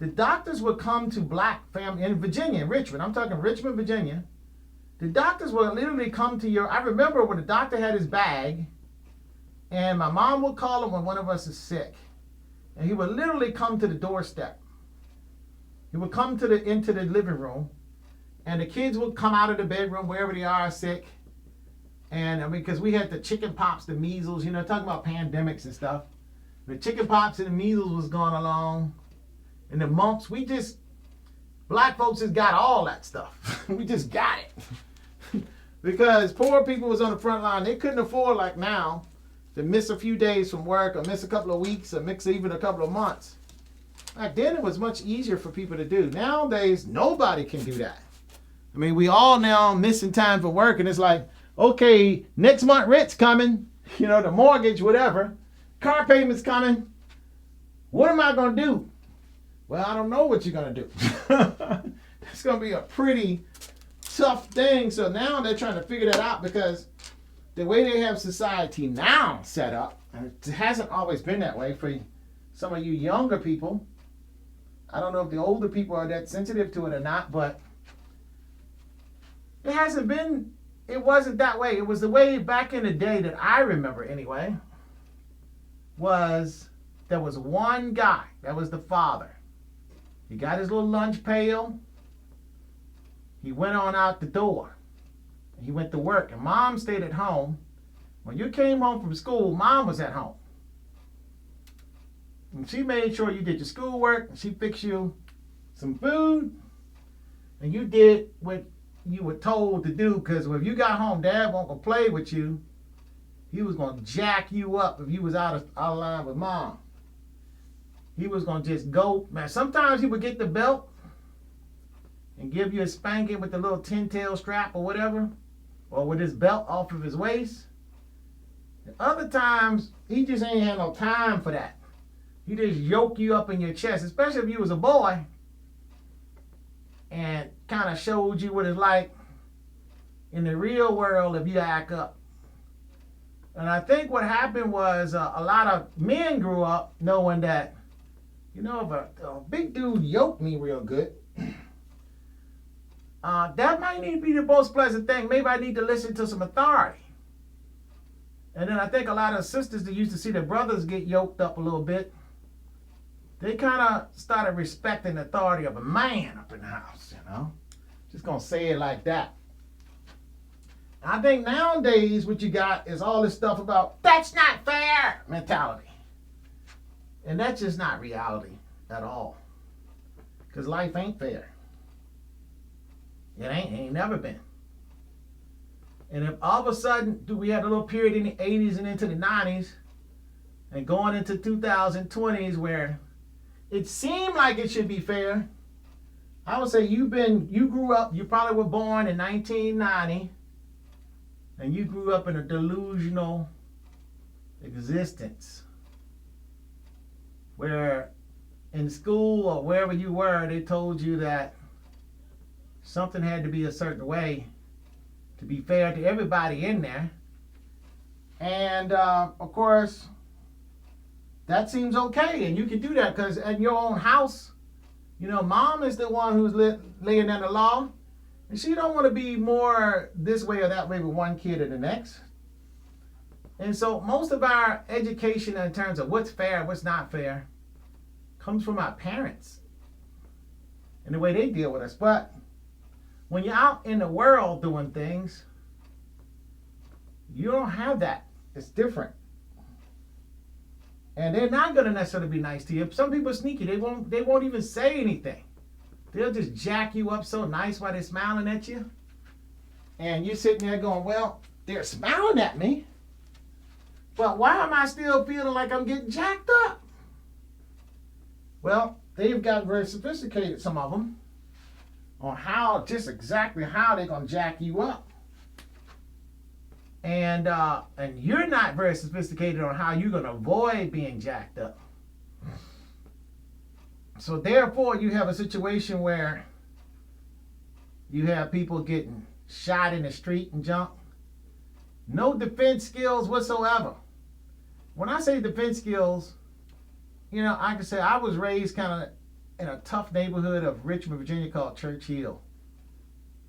the doctors would come to black family in Virginia, in Richmond. I'm talking Richmond, Virginia. The doctors would literally come to I remember when the doctor had his bag, and my mom would call him when one of us is sick. And he would literally come to the doorstep. He would come into the living room, and the kids would come out of the bedroom, wherever they are, sick. And I mean, because we had the chicken pox, the measles, you know, talking about pandemics and stuff. The chicken pox and the measles was going along. And the mumps, black folks just got all that stuff. We just got it. Because poor people was on the front line. They couldn't afford, like now, to miss a few days from work, or miss a couple of weeks, or miss even a couple of months. Back then, it was much easier for people to do. Nowadays, nobody can do that. I mean, we all now missing time for work, and it's like, okay, next month rent's coming, you know, the mortgage, whatever. Car payment's coming. What am I going to do? Well, I don't know what you're going to do. It's going to be a pretty tough thing. So now they're trying to figure that out, because the way they have society now set up, and it hasn't always been that way for some of you younger people. I don't know if the older people are that sensitive to it or not, but it wasn't that way. It was the way back in the day that I remember anyway, there was one guy, that was the father. He got his little lunch pail. He went on out the door. He went to work, and mom stayed at home. When you came home from school, mom was at home. And she made sure you did your schoolwork, and she fixed you some food, and you did what you were told to do, because if you got home, dad wasn't going to play with you. He was going to jack you up if you was out of line with mom. He was going to just go, man. Sometimes he would get the belt and give you a spanking with the little tin-tail strap or whatever, or with his belt off of his waist. And other times, he just ain't had no time for that. He just yoke you up in your chest, especially if you was a boy, and kind of showed you what it's like in the real world if you act up. And I think what happened was a lot of men grew up knowing that, you know, if a big dude yoked me real good, that might need to be the most pleasant thing. Maybe I need to listen to some authority. And then I think a lot of sisters that used to see their brothers get yoked up a little bit, they kind of started respecting the authority of a man up in the house, you know. Just going to say it like that. I think nowadays what you got is all this stuff about that's not fair mentality. And that's just not reality at all. Because life ain't fair. It ain't never been. And if all of a sudden we had a little period in the 80s and into the 90s and going into 2020s where it seemed like it should be fair, I would say you grew up, you probably were born in 1990, and you grew up in a delusional existence where in school or wherever you were, they told you that something had to be a certain way to be fair to everybody in there. And of course, that seems okay, and you can do that because at your own house, mom is the one who's laying down the law, and she don't want to be more this way or that way with one kid or the next. And so most of our education in terms of what's fair, what's not fair, comes from our parents and the way they deal with us. But when you're out in the world doing things, you don't have that. It's different. And they're not going to necessarily be nice to you. Some people are sneaky. They won't even say anything. They'll just jack you up so nice while they're smiling at you. And you're sitting there going, well, they're smiling at me. But why am I still feeling like I'm getting jacked up? Well, they've got very sophisticated, some of them, on exactly how they're going to jack you up. And you're not very sophisticated on how you're going to avoid being jacked up. So therefore, you have a situation where you have people getting shot in the street and junk. No defense skills whatsoever. When I say defense skills, I can say I was raised kind of in a tough neighborhood of Richmond, Virginia called Church Hill.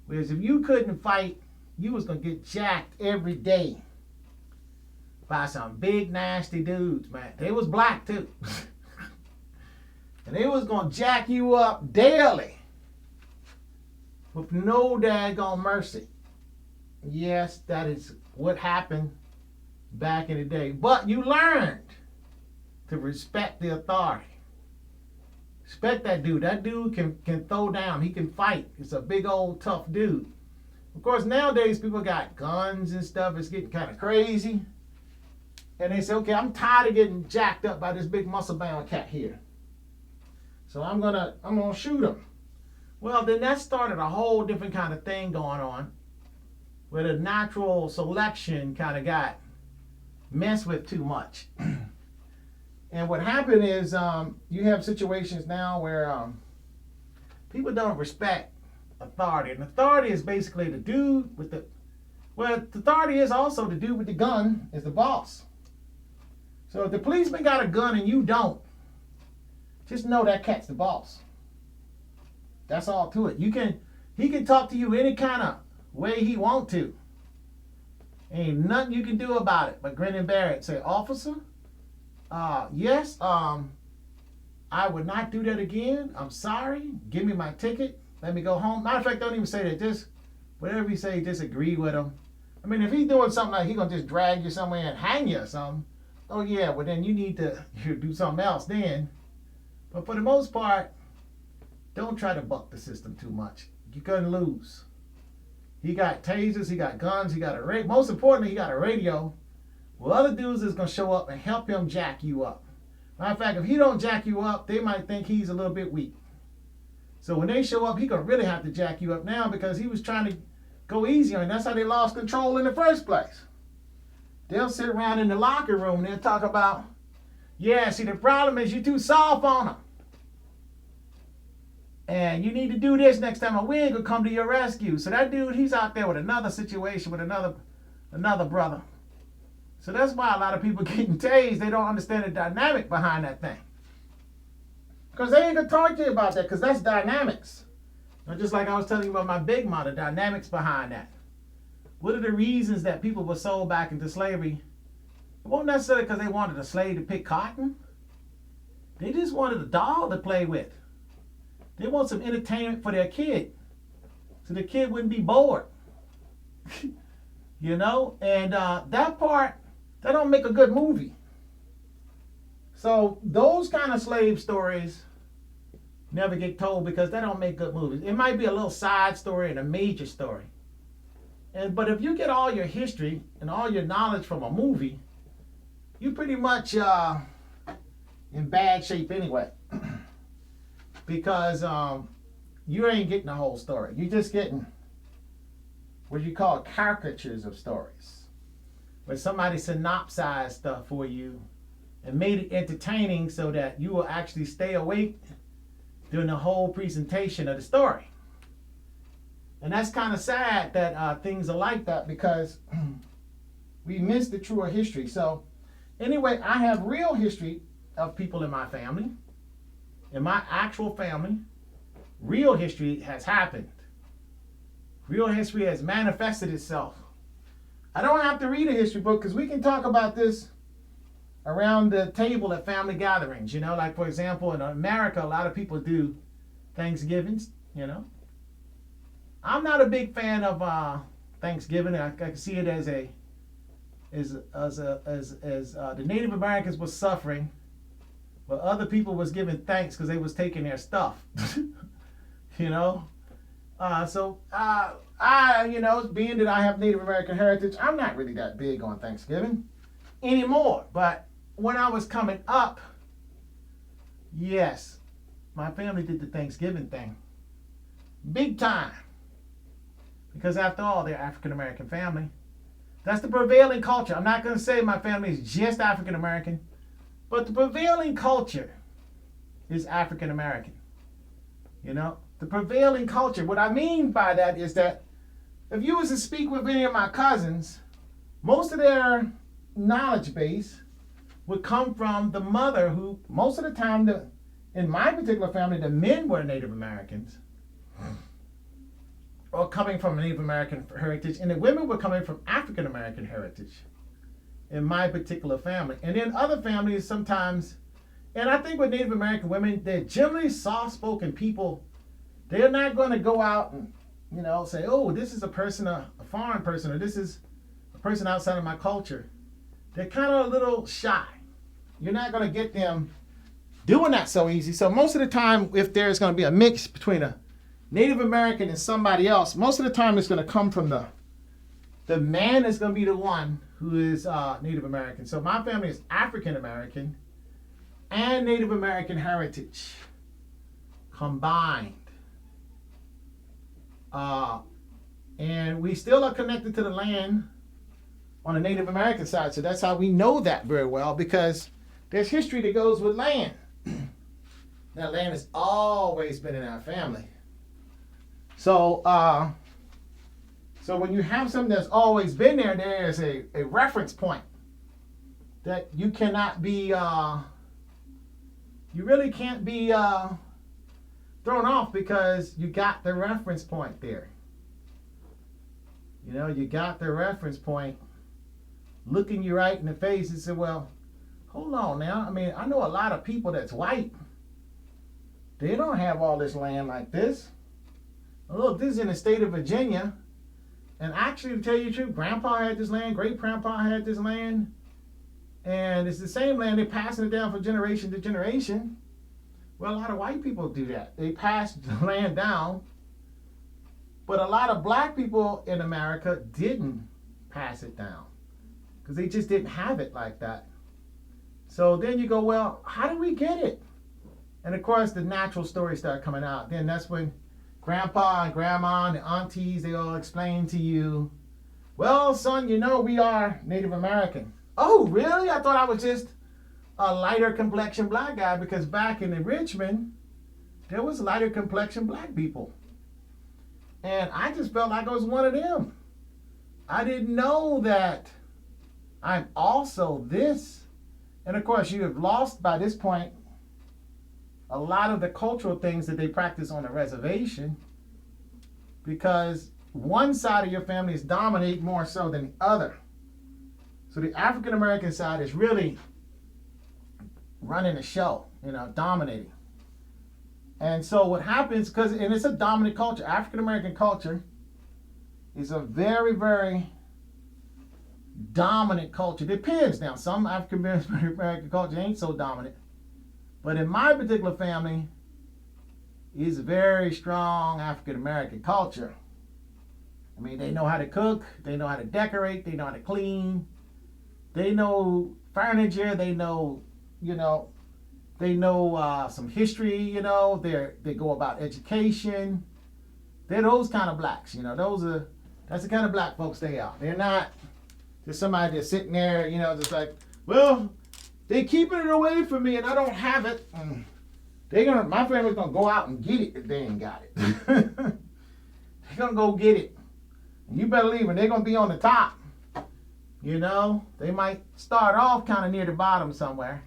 Whereas if you couldn't fight, you was going to get jacked every day by some big, nasty dudes, man. They was black, too. And they was going to jack you up daily with no daggone mercy. Yes, that is what happened back in the day. But you learned to respect the authority. Respect that dude. That dude can throw down. He can fight. It's a big old tough dude. Of course, nowadays people got guns and stuff. It's getting kind of crazy. And they say, okay, I'm tired of getting jacked up by this big muscle-bound cat here. So I'm gonna shoot him. Well, then that started a whole different kind of thing going on, where the natural selection kind of got messed with too much. And what happened is you have situations now where people don't respect authority. And authority is basically the dude with the... Well, authority is also the dude with the gun is the boss. So if the policeman got a gun and you don't, just know that cat's the boss. That's all to it. He can talk to you any kind of way he want to. Ain't nothing you can do about it but grin and bear it. Say, officer, yes, I would not do that again. I'm sorry. Give me my ticket. Let me go home. Matter of fact, don't even say that. Just whatever he say, just agree with him. I mean, if he's doing something like he's gonna just drag you somewhere and hang you or something, oh yeah, well then you need to do something else then. But for the most part, don't try to buck the system too much. You're gonna lose. He got tasers, he got guns, he got a radio. Most importantly, he got a radio. Well, other dudes is gonna show up and help him jack you up. Matter of fact, if he don't jack you up, they might think he's a little bit weak. So when they show up, he gonna really have to jack you up now because he was trying to go easy on you. That's how they lost control in the first place. They'll sit around in the locker room and they'll talk about, yeah, see the problem is you're too soft on them. And you need to do this next time, or we ain't gonna come to your rescue. So that dude, he's out there with another situation with another brother. So that's why a lot of people getting tased. They don't understand the dynamic behind that thing. Because they ain't gonna talk to you about that, because that's dynamics. And just like I was telling you about my big mom, the dynamics behind that. What are the reasons that people were sold back into slavery? It wasn't necessarily because they wanted a slave to pick cotton. They just wanted a doll to play with. They want some entertainment for their kid, so the kid wouldn't be bored. you know, and that part, that don't make a good movie. So those kind of slave stories never get told because they don't make good movies. It might be a little side story and a major story. But if you get all your history and all your knowledge from a movie, you pretty much in bad shape anyway. Because you ain't getting the whole story. You're just getting what you call caricatures of stories. Where somebody synopsized stuff for you and made it entertaining so that you will actually stay awake during the whole presentation of the story. And that's kind of sad that things are like that because we miss the truer history. So anyway, I have real history of people in my family. In my actual family, real history has happened. Real history has manifested itself. I don't have to read a history book because we can talk about this around the table at family gatherings. You know, like for example, in America, a lot of people do Thanksgivings, you know. I'm not a big fan of Thanksgiving. I can see it as the Native Americans were suffering, but other people was giving thanks because they was taking their stuff. You know, you know, being that I have Native American heritage, I'm not really that big on Thanksgiving anymore. But when I was coming up, yes, my family did the Thanksgiving thing, big time. Because after all, they're African American family. That's the prevailing culture. I'm not going to say my family is just African American, but the prevailing culture is African American. You know, the prevailing culture. What I mean by that is that if you was to speak with any of my cousins, most of their knowledge base would come from the mother who, most of the time, in my particular family, the men were Native Americans. Or coming from Native American heritage, and the women were coming from African American heritage in my particular family. And then other families sometimes, and I think with Native American women, they're generally soft-spoken people. They're not going to go out and, you know, say, oh, this is a person, a foreign person, or this is a person outside of my culture. They're kind of a little shy. You're not going to get them doing that so easy. So most of the time, if there's going to be a mix between a Native American and somebody else, most of the time it's going to come from the man is going to be the one who is Native American. So my family is African American and Native American heritage combined. And we still are connected to the land on the Native American side. So that's how we know that very well, because there's history that goes with land. That land has always been in our family. So, so when you have something that's always been there, there's a reference point that you cannot be, you really can't be thrown off because you got the reference point there. You know, you got the reference point looking you right in the face and say, well, hold on now. I mean, I know a lot of people that's white. They don't have all this land like this. Look, this is in the state of Virginia. And actually, to tell you the truth, Grandpa had this land, great-grandpa had this land. And it's the same land. They're passing it down from generation to generation. Well, a lot of white people do that. They pass the land down. But a lot of black people in America didn't pass it down because they just didn't have it like that. So then you go, well, how did we get it? And of course, the natural stories start coming out. Then that's when Grandpa and Grandma and the aunties, they all explain to you, well, son, you know, we are Native American. Oh, really? I thought I was just a lighter complexion black guy, because back in Richmond, there was lighter complexion black people. And I just felt like I was one of them. I didn't know that I'm also this. And of course, you have lost by this point a lot of the cultural things that they practice on the reservation, because one side of your family is dominate more so than the other. So the African American side is really running the show, you know, dominating. And so what happens, and it's a dominant culture. African American culture is a very, very dominant culture. Depends now. Some African American culture ain't so dominant. But in my particular family, it's a very strong African American culture. I mean, they know how to cook, they know how to decorate, they know how to clean, they know furniture, they know, some history, they go about education. They're those kind of blacks, that's the kind of black folks they are. They're not just somebody that's sitting there, just like, well, they keeping it away from me and I don't have it. My family's gonna go out and get it if they ain't got it. They're gonna go get it. And you better leave when they're gonna be on the top. They might start off kind of near the bottom somewhere.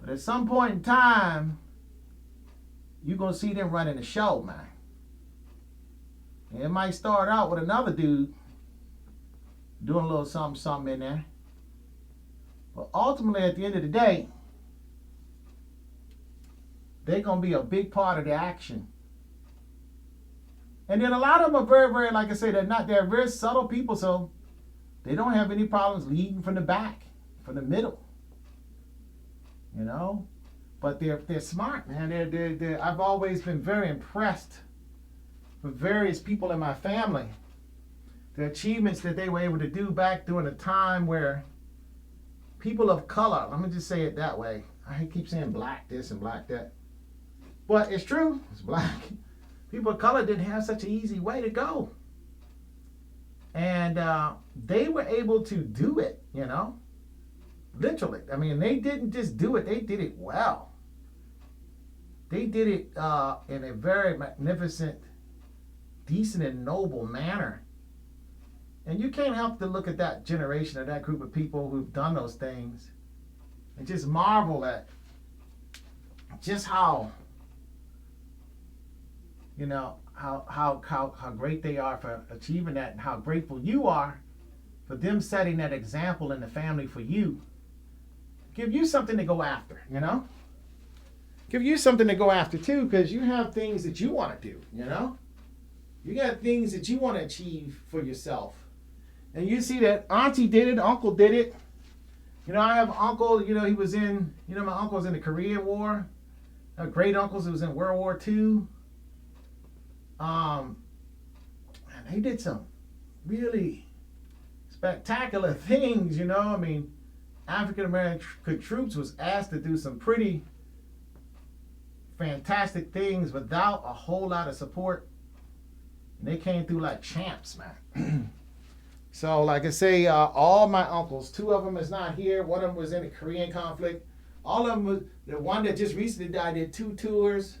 But at some point in time, you're gonna see them running the show, man. And it might start out with another dude doing a little something in there. But ultimately, at the end of the day, they're going to be a big part of the action. And then a lot of them are very, very, like I say, they're very subtle people, so they don't have any problems leading from the back, from the middle. But they're smart, man. I've always been very impressed with various people in my family. The achievements that they were able to do back during a time where people of color, let me just say it that way. I keep saying black this and black that. But it's true, it's black. People of color didn't have such an easy way to go. And they were able to do it, literally. I mean, they didn't just do it, they did it well. They did it in a very magnificent, decent, and noble manner. And you can't help to look at that generation or that group of people who've done those things and just marvel at just how great they are for achieving that, and how grateful you are for them setting that example in the family for you. Give you something to go after, Give you something to go after too, because you have things that you want to do, You got things that you want to achieve for yourself. And you see that auntie did it, uncle did it. I have an uncle, he was in, my uncle was in the Korean War. I have great uncles who was in World War II. And they did some really spectacular things, I mean, African American troops was asked to do some pretty fantastic things without a whole lot of support. And they came through like champs, man. So, like I say, all my uncles, 2 of them is not here. One of them was in the Korean conflict. All of them was, the one that just recently died did 2 tours.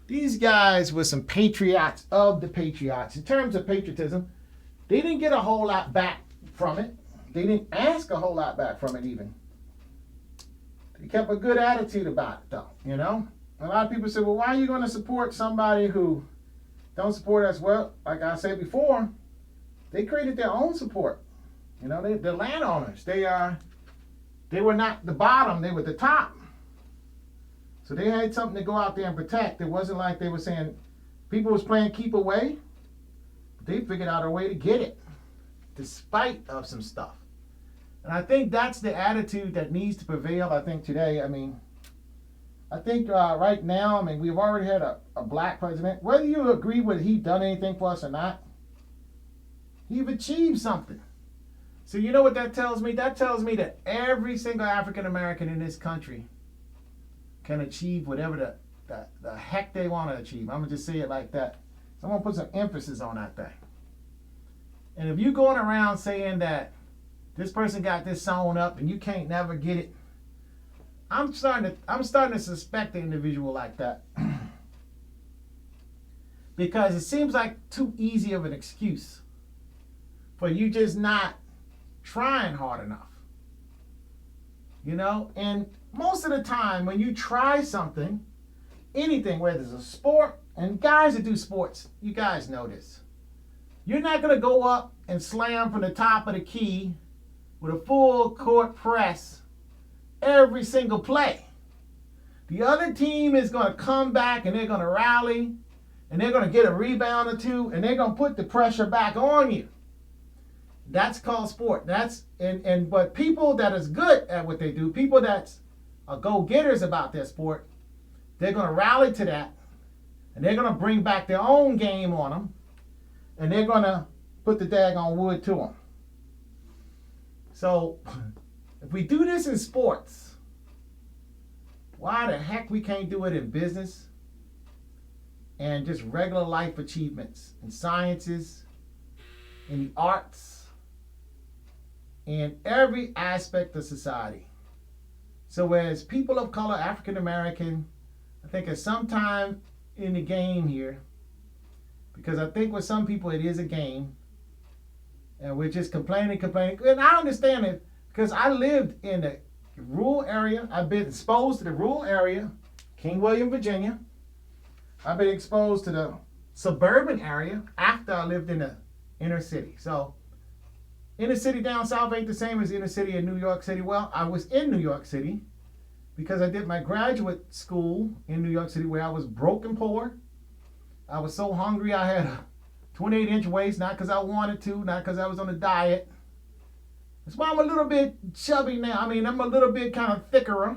These guys were some patriots of the patriots. In terms of patriotism, they didn't get a whole lot back from it. They didn't ask a whole lot back from it even. They kept a good attitude about it, though, A lot of people say, well, why are you going to support somebody who don't support us? Well, like I said before, they created their own support. They're landowners. They were not the bottom, they were the top. So they had something to go out there and protect. It wasn't like they were saying people was playing keep away. They figured out a way to get it, despite of some stuff. And I think that's the attitude that needs to prevail, I think, today. I think right now, we've already had a black president. Whether you agree with he done anything for us or not, he've achieved something. So you know what that tells me? That tells me that every single African American in this country can achieve whatever the heck they want to achieve. I'm going to just say it like that. So I'm going to put some emphasis on that thing. And if you're going around saying that this person got this sewn up and you can't never get it, I'm starting to suspect the individual like that. Because it seems like too easy of an excuse for you just not trying hard enough. And most of the time when you try something, anything, whether it's a sport, and guys that do sports, you guys know this. You're not going to go up and slam from the top of the key with a full court press every single play. The other team is going to come back and they're going to rally and they're going to get a rebound or two and they're going to put the pressure back on you. That's called sport. But people that is good at what they do, people that's go-getters about their sport, they're going to rally to that, and they're going to bring back their own game on them, and they're going to put the daggone wood to them. So if we do this in sports, why the heck we can't do it in business and just regular life achievements in sciences, in the arts, in every aspect of society? So as people of color, African American, I think at some time in the game here, because I think with some people it is a game, and we're just complaining. And I understand it because I lived in the rural area. I've been exposed to the rural area, King William, Virginia. I've been exposed to the suburban area after I lived in the inner city. So inner city down south ain't the same as inner city in New York City. Well, I was in New York City because I did my graduate school in New York City where I was broke and poor. I was so hungry I had a 28-inch waist, not because I wanted to, not because I was on a diet. That's why I'm a little bit chubby now. I mean, I'm a little bit kind of thicker.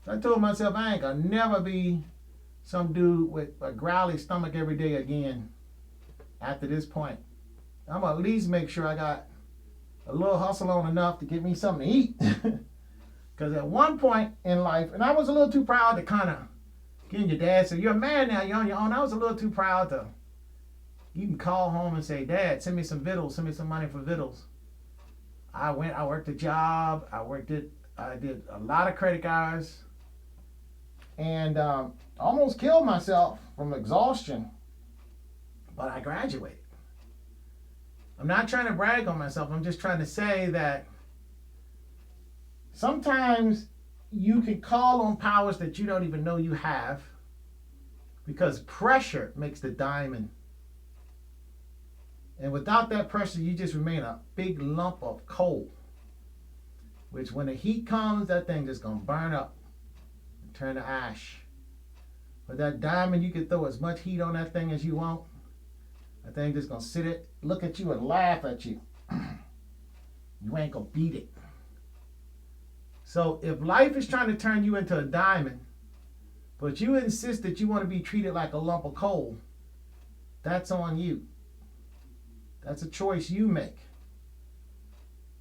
So I told myself I ain't gonna never be some dude with a growly stomach every day again after this point. I'm gonna at least make sure I got a little hustle on enough to give me something to eat. Because at one point in life, and I was a little too proud to kind of get your dad say, you're a man now, you're on your own. I was a little too proud to even call home and say, Dad, send me some vittles, send me some money for vittles. I worked a job, I did a lot of credit cards, and almost killed myself from exhaustion, but I graduated. I'm not trying to brag on myself, I'm just trying to say that sometimes you can call on powers that you don't even know you have, because pressure makes the diamond. And without that pressure, you just remain a big lump of coal, which when the heat comes, that thing just gonna burn up and turn to ash. But that diamond, you can throw as much heat on that thing as you want. That thing just gonna look at you and laugh at you. You ain't gonna beat it. So if life is trying to turn you into a diamond, but you insist that you want to be treated like a lump of coal, that's on you. That's a choice you make.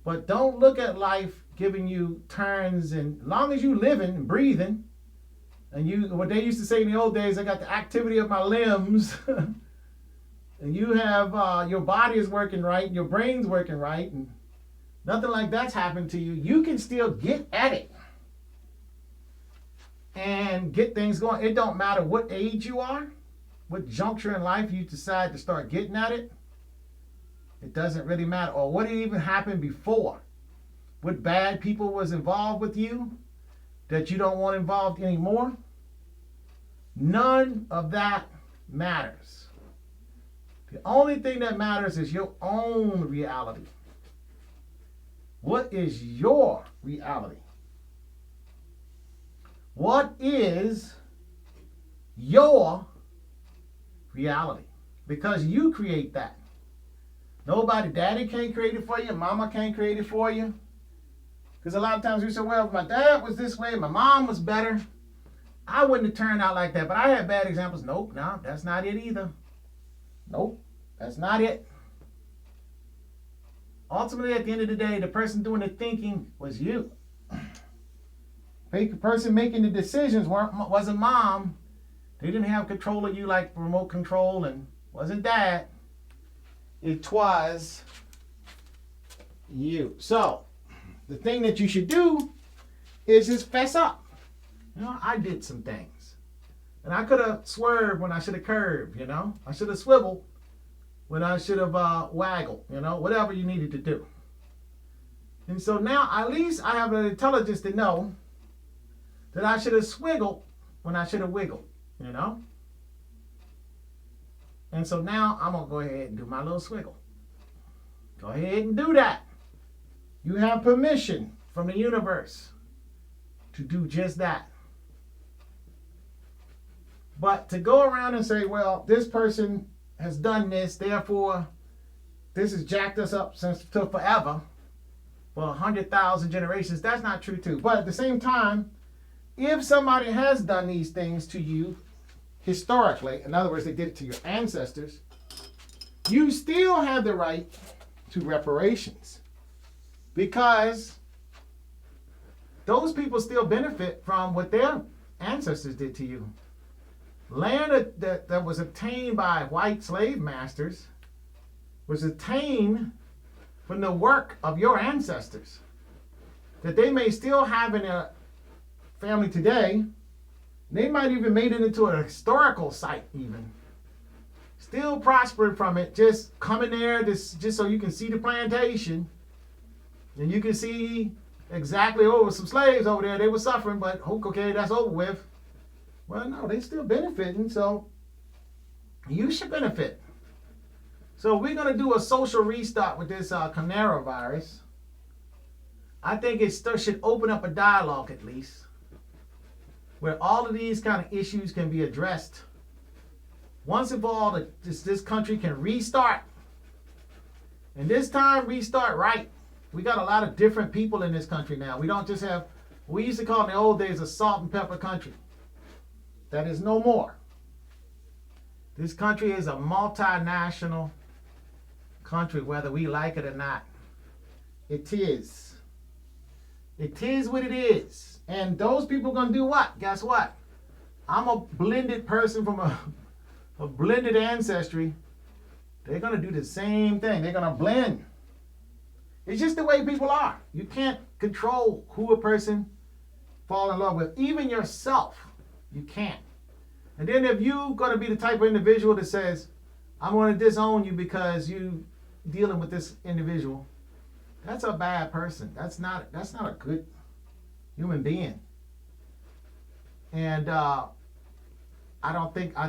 But don't look at life giving you turns, and as long as you living and breathing, and what they used to say in the old days, I got the activity of my limbs, and you have your body is working right, and your brain's working right, and nothing like that's happened to you, you can still get at it and get things going. It don't matter what age you are, what juncture in life you decide to start getting at it. It doesn't really matter. Or what even happened before. What bad people was involved with you that you don't want involved anymore. None of that matters. The only thing that matters is your own reality. What is your reality? What is your reality? Because you create that. Nobody, daddy can't create it for you, mama can't create it for you. Because a lot of times we say, well, if my dad was this way, my mom was better, I wouldn't have turned out like that. But I had bad examples. Nope, no, that's not it either. Nope, that's not it. Ultimately, at the end of the day, the person doing the thinking was you. The person making the decisions wasn't mom. They didn't have control of you like remote control, and wasn't dad. It was you. So, the thing that you should do is just fess up. You know, I did some things. And I could have swerved when I should have curved, you know. I should have swiveled when I should have waggled, you know, whatever you needed to do. And so now, at least I have the intelligence to know that I should have swiggled when I should have wiggled, you know. And so now I'm going to go ahead and do my little swiggle. Go ahead and do that. You have permission from the universe to do just that. But to go around and say, well, this person has done this, therefore this has jacked us up since till forever for 100,000 generations. That's not true too. But at the same time, if somebody has done these things to you historically, in other words, they did it to your ancestors, you still have the right to reparations, because those people still benefit from what their ancestors did to you. Land that was obtained by white slave masters was obtained from the work of your ancestors, that they may still have in their family today. They might even made it into a historical site even. Still prospering from it, just coming there just so you can see the plantation. And you can see exactly, some slaves over there, they were suffering, but okay, that's over with. Well, no, they still benefiting, so you should benefit. So we're going to do a social restart with this coronavirus. I think it still should open up a dialogue at least, where all of these kind of issues can be addressed. Once and for all, this country can restart. And this time, restart right. We got a lot of different people in this country now. We don't just have, we used to call in the old days a salt and pepper country. That is no more. This country is a multinational country, whether we like it or not. It is. It is what it is. And those people are going to do what? Guess what? I'm a blended person from a blended ancestry. They're going to do the same thing. They're going to blend. It's just the way people are. You can't control who a person fall in love with. Even yourself, you can't. And then if you're going to be the type of individual that says, I'm going to disown you because you dealing with this individual, that's a bad person. That's not a good human being. And I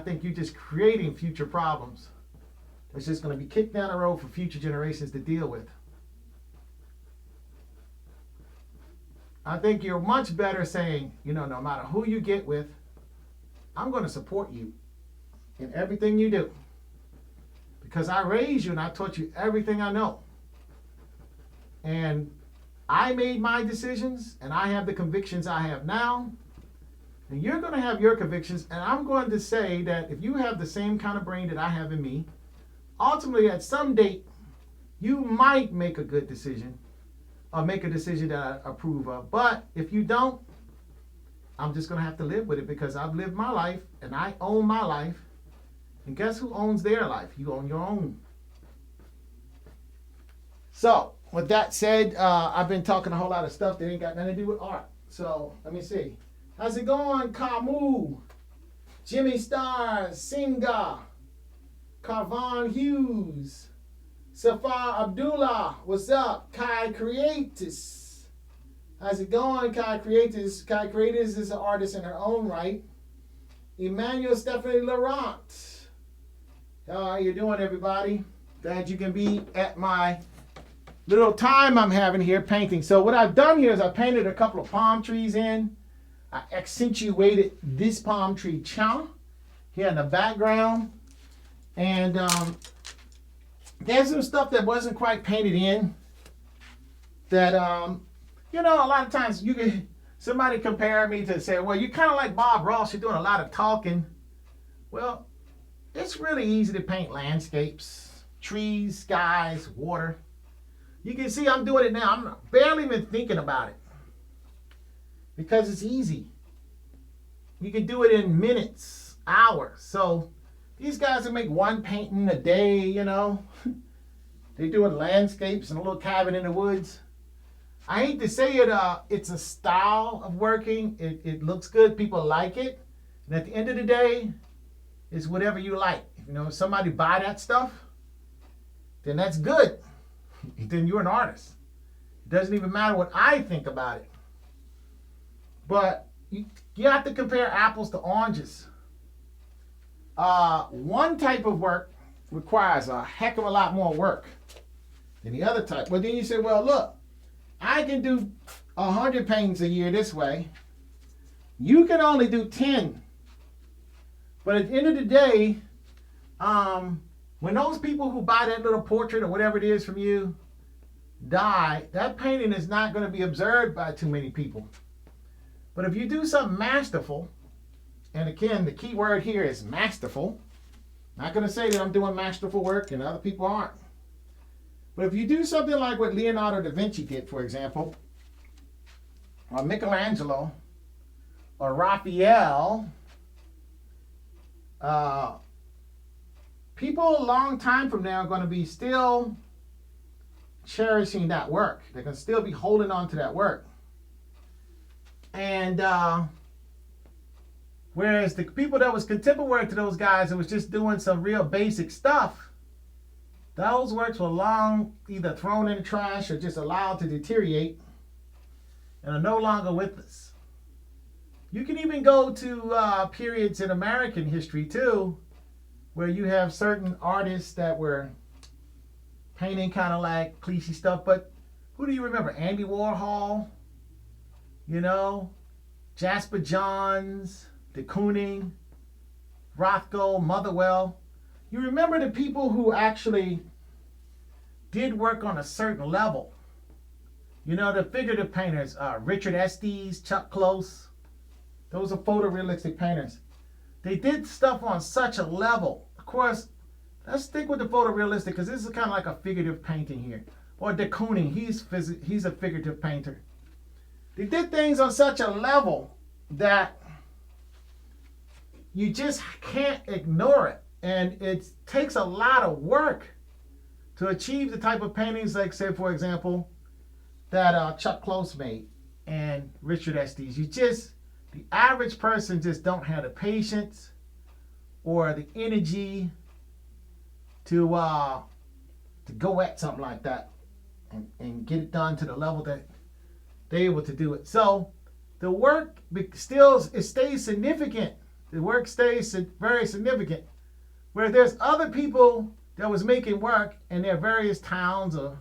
think you're just creating future problems. It's just going to be kicked down the road for future generations to deal with. I think you're much better saying, no matter who you get with, I'm going to support you in everything you do. Because I raised you and I taught you everything I know. And I made my decisions and I have the convictions I have now. And you're going to have your convictions. And I'm going to say that if you have the same kind of brain that I have in me, ultimately at some date, you might make a good decision or make a decision that I approve of. But if you don't, I'm just going to have to live with it because I've lived my life and I own my life. And guess who owns their life? You own your own. So, with that said, I've been talking a whole lot of stuff that ain't got nothing to do with art. So, let me see. How's it going, Kamu? Jimmy Stars, Singa, Carvon Hughes, Safar Abdullah, what's up? Kai Creatus. How's it going, Kai Creatus? Kai Creatus is an artist in her own right. Emmanuel Stephanie Laurent. How are you doing, everybody? Glad you can be at my little time I'm having here painting. So what I've done here is I painted a couple of palm trees in. I accentuated this palm tree chunk here in the background. And there's some stuff that wasn't quite painted in that, a lot of times somebody compare me to say, well, you're kind of like Bob Ross. You're doing a lot of talking. Well, it's really easy to paint landscapes, trees, skies, water. You can see I'm doing it now. I'm barely even thinking about it because it's easy. You can do it in minutes, hours. So these guys that make one painting a day, they're doing landscapes and a little cabin in the woods. I hate to say it, it's a style of working. It looks good. People like it. And at the end of the day, it's whatever you like. If somebody buy that stuff, then that's good. Then you're an artist. It doesn't even matter what I think about it. But you have to compare apples to oranges. One type of work requires a heck of a lot more work than the other type. But then you say, well, look, I can do 100 paintings a year this way. You can only do 10. But at the end of the day, When those people who buy that little portrait or whatever it is from you die, that painting is not going to be observed by too many people. But if you do something masterful, and again, the key word here is masterful. Not going to say that I'm doing masterful work and other people aren't. But if you do something like what Leonardo da Vinci did, for example, or Michelangelo, or Raphael, people a long time from now are going to be still cherishing that work. They're going to still be holding on to that work. And whereas the people that was contemporary to those guys that was just doing some real basic stuff, those works were long either thrown in the trash or just allowed to deteriorate and are no longer with us. You can even go to periods in American history too, where you have certain artists that were painting kind of like cliche stuff. But who do you remember? Andy Warhol, Jasper Johns, de Kooning, Rothko, Motherwell. You remember the people who actually did work on a certain level. The figurative painters, Richard Estes, Chuck Close. Those are photorealistic painters. They did stuff on such a level. Of course, let's stick with the photorealistic because this is kind of like a figurative painting here. Or de Kooning, he's a figurative painter. They did things on such a level that you just can't ignore it. And it takes a lot of work to achieve the type of paintings like, say, for example, that Chuck Close made and Richard Estes. The average person just don't have the patience or the energy to go at something like that and get it done to the level that they're able to do it. So the work stays significant. The work stays very significant. Where there's other people that was making work in their various towns or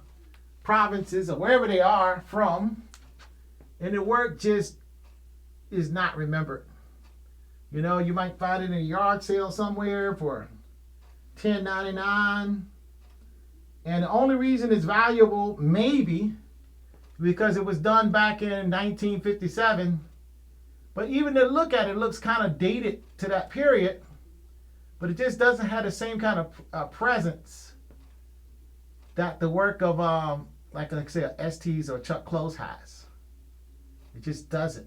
provinces or wherever they are from, and the work just is not remembered. You might find it in a yard sale somewhere for $10.99, and the only reason it's valuable maybe because it was done back in 1957. But even to look at it, looks kind of dated to that period. But it just doesn't have the same kind of presence that the work of, like I say, Estes or Chuck Close has. It just doesn't.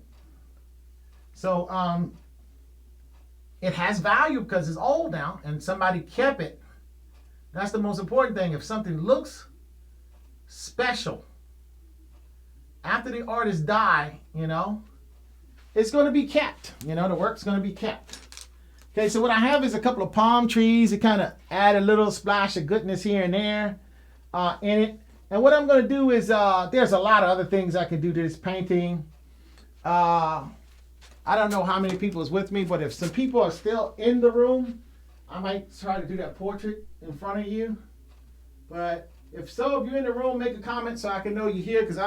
So it has value because it's old now and somebody kept it. That's the most important thing. If something looks special after the artist die, it's going to be kept. The work's going to be kept. Okay, so what I have is a couple of palm trees to kind of add a little splash of goodness here and there in it. And what I'm going to do is, there's a lot of other things I can do to this painting. I don't know how many people is with me, but if some people are still in the room, I might try to do that portrait in front of you. But if you're in the room, make a comment so I can know you're here, because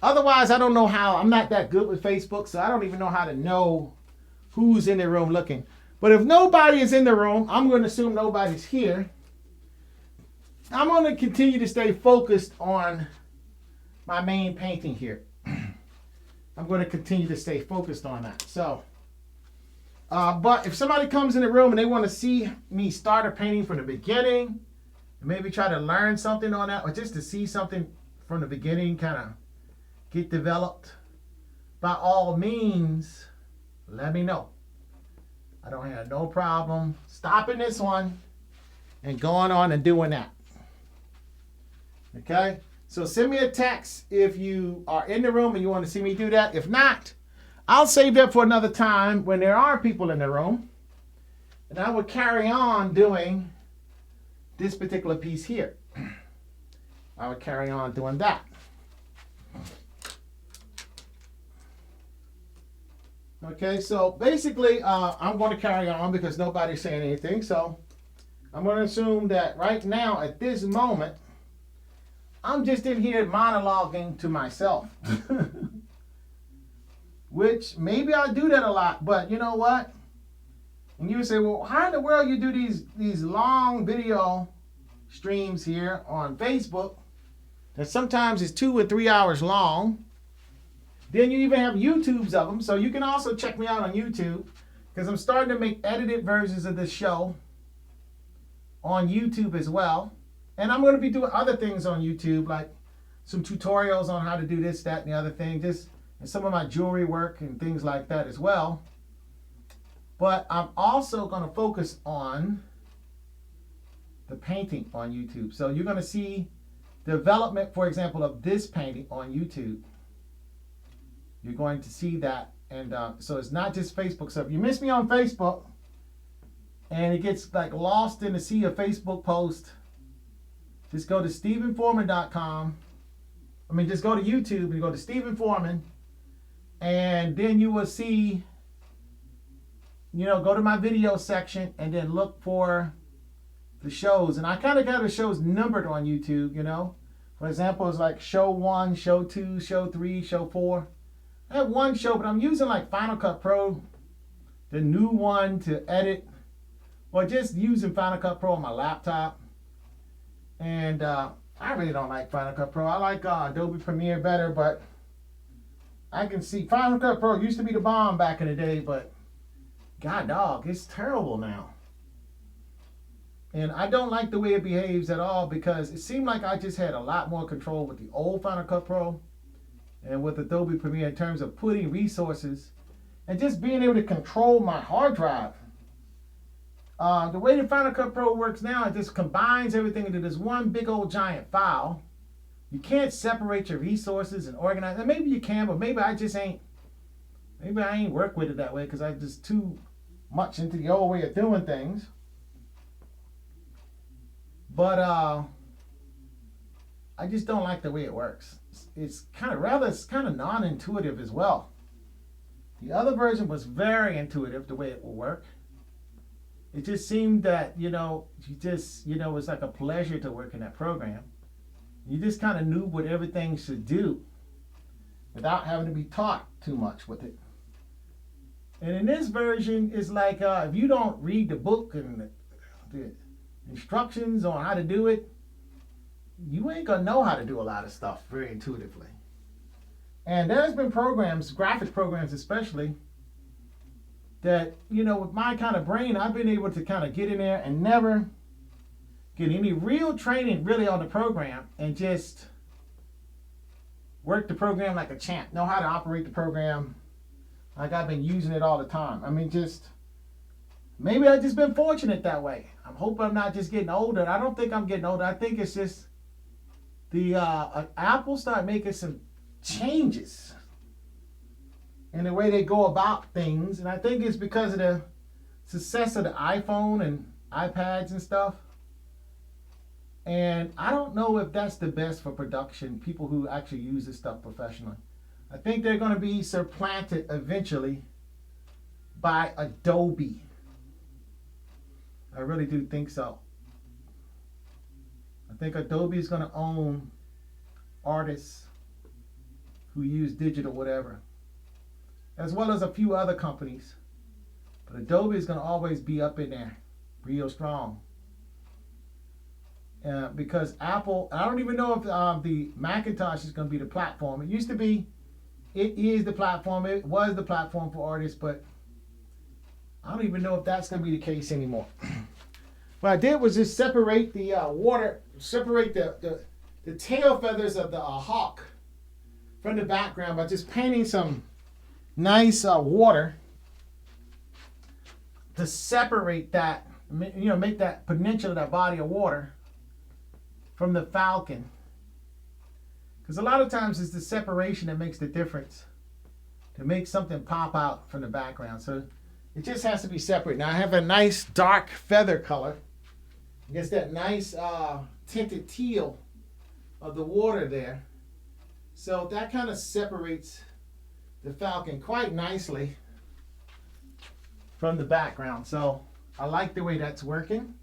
otherwise I don't know how. I'm not that good with Facebook, so I don't even know how to know who's in the room looking. But if nobody is in the room, I'm going to assume nobody's here. I'm going to continue to stay focused on my main painting here. I'm going to continue to stay focused on that. So, but if somebody comes in the room and they want to see me start a painting from the beginning, and maybe try to learn something on that, or just to see something from the beginning kind of get developed, by all means, let me know. I don't have no problem stopping this one and going on and doing that. Okay? So send me a text if you are in the room and you want to see me do that. If not, I'll save that for another time when there are people in the room. And I will carry on doing this particular piece here. I will carry on doing that. Okay, so basically, I'm going to carry on because nobody's saying anything. So I'm going to assume that right now, at this moment, I'm just in here monologuing to myself. Which maybe I do that a lot, but you know what? And you would say, well, how in the world you do these long video streams here on Facebook that sometimes is 2 or 3 hours long? Then you even have YouTubes of them. So you can also check me out on YouTube, because I'm starting to make edited versions of this show on YouTube as well. And I'm going to be doing other things on YouTube, like some tutorials on how to do this, that, and the other thing, just and some of my jewelry work and things like that as well. But I'm also going to focus on the painting on YouTube. So you're going to see development, for example, of this painting on YouTube. You're going to see that. And so it's not just Facebook. So if you miss me on Facebook and it gets like lost in the sea of Facebook posts, just go to StevenForeman.com. I mean, just go to YouTube and go to Stephen Foreman. And then you will see, go to my video section and then look for the shows. And I kind of got the shows numbered on YouTube, For example, it's like show 1, show 2, show 3, show 4. I have one show, but I'm using like Final Cut Pro, the new one, to edit, or just using Final Cut Pro on my laptop. And I really don't like Final Cut Pro. I like Adobe Premiere better, but I can see Final Cut Pro used to be the bomb back in the day, but God dog, it's terrible now. And I don't like the way it behaves at all, because it seemed like I just had a lot more control with the old Final Cut Pro and with Adobe Premiere in terms of putting resources and just being able to control my hard drive. The way the Final Cut Pro works now, it just combines everything into this one big old giant file. You can't separate your resources and organize. And maybe you can, but maybe I ain't work with it that way, because I'm just too much into the old way of doing things. But I just don't like the way it works. It's kind of non-intuitive as well. The other version was very intuitive, the way it will work. It just seemed that, it's like a pleasure to work in that program. You just kind of knew what everything should do without having to be taught too much with it. And in this version, it's like if you don't read the book and the instructions on how to do it, you ain't gonna know how to do a lot of stuff very intuitively. And there's been programs, graphic programs especially, that, with my kind of brain, I've been able to kind of get in there and never get any real training really on the program, and just work the program like a champ, know how to operate the program like I've been using it all the time. I mean, maybe I've just been fortunate that way. I'm hoping I'm not just getting older. I don't think I'm getting older. I think it's just the Apple started making some changes in the way they go about things. And I think it's because of the success of the iPhone and iPads and stuff. And I don't know if that's the best for production, people who actually use this stuff professionally. I think they're going to be supplanted eventually by Adobe. I really do think so. I think Adobe is going to own artists who use digital whatever, as well as a few other companies. But Adobe is going to always be up in there real strong. Because Apple, I don't even know if the Macintosh is going to be the platform. It used to be, it is the platform, it was the platform for artists, but I don't even know if that's going to be the case anymore. What I did was just separate the separate the tail feathers of the hawk from the background by just painting some nice water to separate that, make that peninsula, that body of water, from the falcon. Because a lot of times it's the separation that makes the difference, to make something pop out from the background. So it just has to be separate. Now I have a nice dark feather color against that nice tinted teal of the water there. So that kind of separates the falcon quite nicely from the background. So I like the way that's working.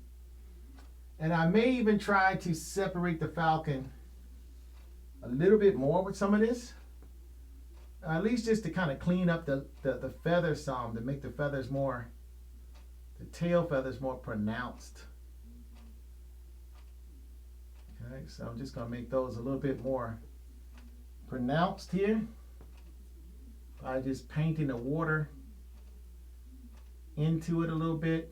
And I may even try to separate the falcon a little bit more with some of this. At least just to kind of clean up the feathers some, to make the feathers more The tail feather is more pronounced. Okay, so I'm just going to make those a little bit more pronounced here by just painting the water into it a little bit.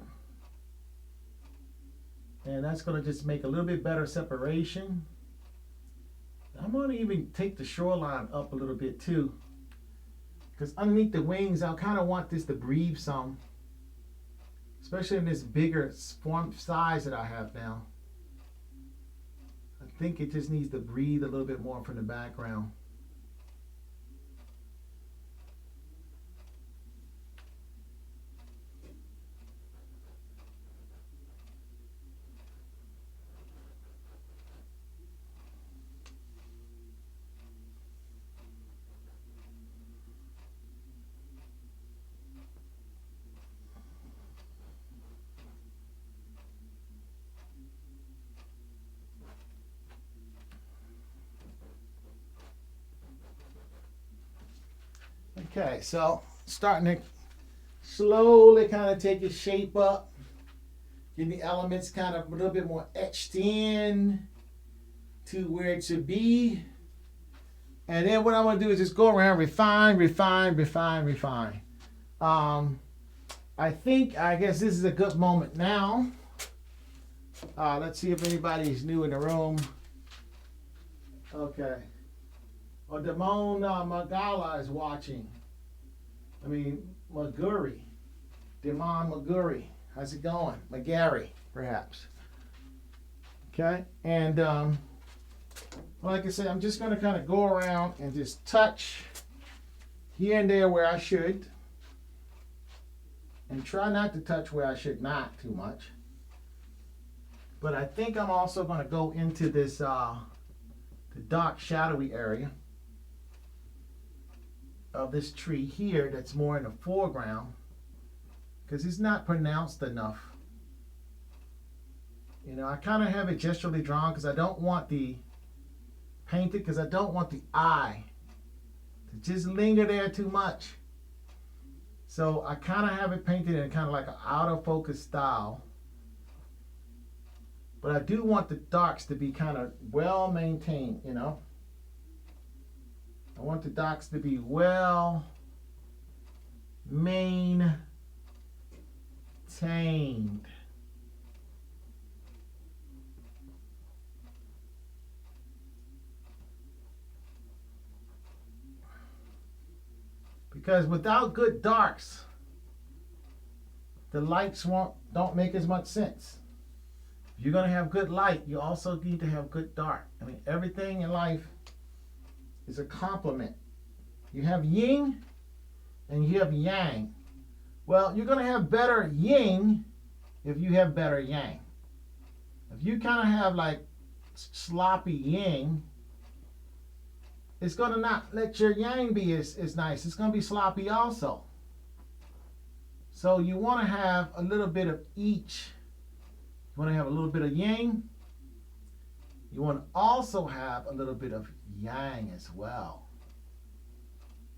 And that's going to just make a little bit better separation. I'm going to even take the shoreline up a little bit too, because underneath the wings I kind of want this to breathe some, especially in this bigger form size that I have now. I think it just needs to breathe a little bit more from the background. Okay, so starting to slowly kind of take its shape up, getting the elements kind of a little bit more etched in to where it should be. And then what I'm going to do is just go around, refine. I guess this is a good moment now. Let's see if anybody's new in the room. Okay. Well, Damon Magala is watching. Maguri. Damon Maguri. How's it going? McGarry, perhaps. Okay, and like I said, I'm just going to kind of go around and just touch here and there where I should, and try not to touch where I should not too much. But I think I'm also going to go into this the dark shadowy area of this tree here that's more in the foreground, because it's not pronounced enough. I kind of have it gesturally drawn because I don't want the painted, because I don't want the eye to just linger there too much. So I kind of have it painted in kind of like an out of focus style. But I do want the darks to be kind of well maintained, I want the darks to be well maintained. Because without good darks, the lights don't make as much sense. If you're going to have good light, you also need to have good dark. Everything in life is a complement. You have yin and you have yang. Well, you're going to have better yin if you have better yang. If you kind of have like sloppy yin, it's going to not let your yang be as nice. It's going to be sloppy also. So you want to have a little bit of each. You want to have a little bit of yin. You want to also have a little bit of yang as well.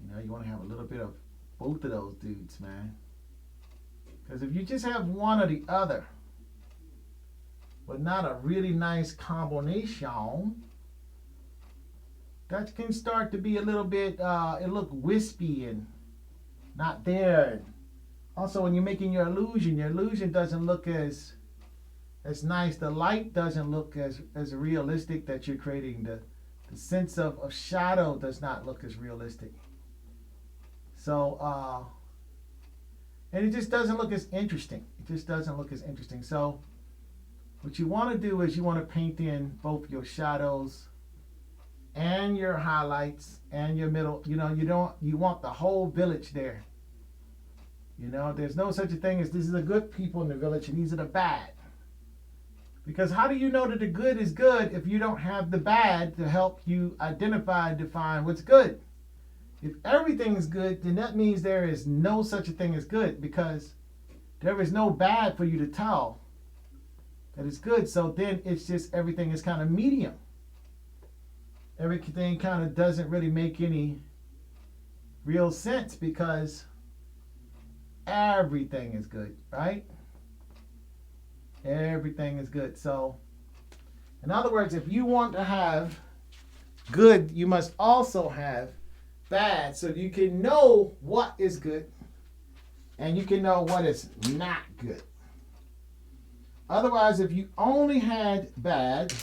You want to have a little bit of both of those dudes, man. Because if you just have one or the other, but not a really nice combination, that can start to be a little bit, it look wispy and not there. And also, when you're making your illusion doesn't look as nice. The light doesn't look as realistic that you're creating. The sense of shadow does not look as realistic. So, and it just doesn't look as interesting. So, what you want to do is you want to paint in both your shadows and your highlights and your middle. You want the whole village there. There's no such a thing as this is the good people in the village and these are the bad. Because how do you know that the good is good if you don't have the bad to help you identify and define what's good? If everything is good, then that means there is no such a thing as good, because there is no bad for you to tell that it's good. So then it's just everything is kind of medium. Everything kind of doesn't really make any real sense because everything is good, right? Everything is good. So, in other words, if you want to have good, you must also have bad, so you can know what is good and you can know what is not good. Otherwise, if you only had bad,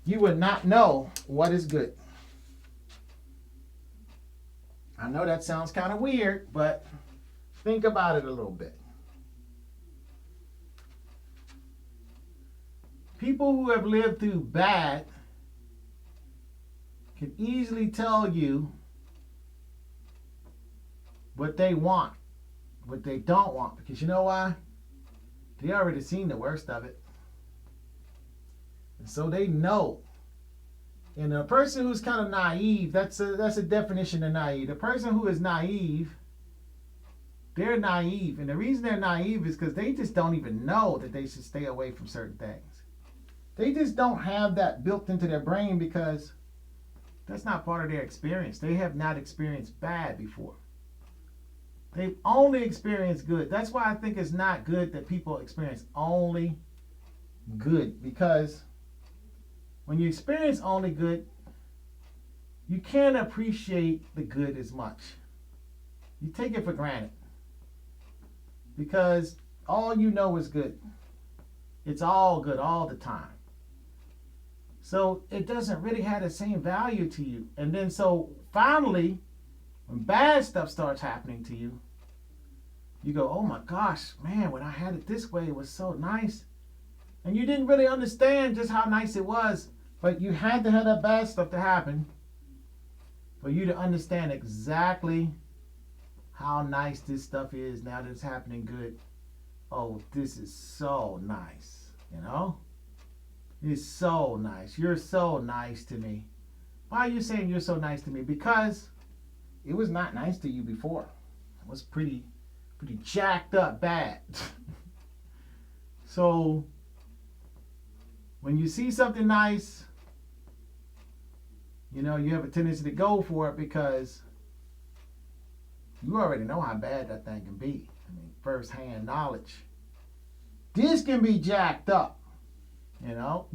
you would not know what is good. I know that sounds kind of weird, but think about it a little bit. People who have lived through bad can easily tell you what they want, what they don't want. Because you know why? They already seen the worst of it. And so they know. And a person who's kind of naive, that's a definition of naive. The person who is naive, they're naive. And the reason they're naive is because they just don't even know that they should stay away from certain things. They just don't have that built into their brain because that's not part of their experience. They have not experienced bad before. They've only experienced good. That's why I think it's not good that people experience only good. Because when you experience only good, you can't appreciate the good as much. You take it for granted. Because all you know is good. It's all good all the time. So it doesn't really have the same value to you. And then so finally, when bad stuff starts happening to you, you go, oh my gosh, man, when I had it this way, it was so nice. And you didn't really understand just how nice it was, but you had to have that bad stuff to happen for you to understand exactly how nice this stuff is now that it's happening good. Oh, this is so nice, you know? It's so nice. You're so nice to me. Why are you saying you're so nice to me? Because it was not nice to you before. It was pretty jacked up bad. So when you see something nice, you know, you have a tendency to go for it because you already know how bad that thing can be. I mean, first-hand knowledge. This can be jacked up. You know?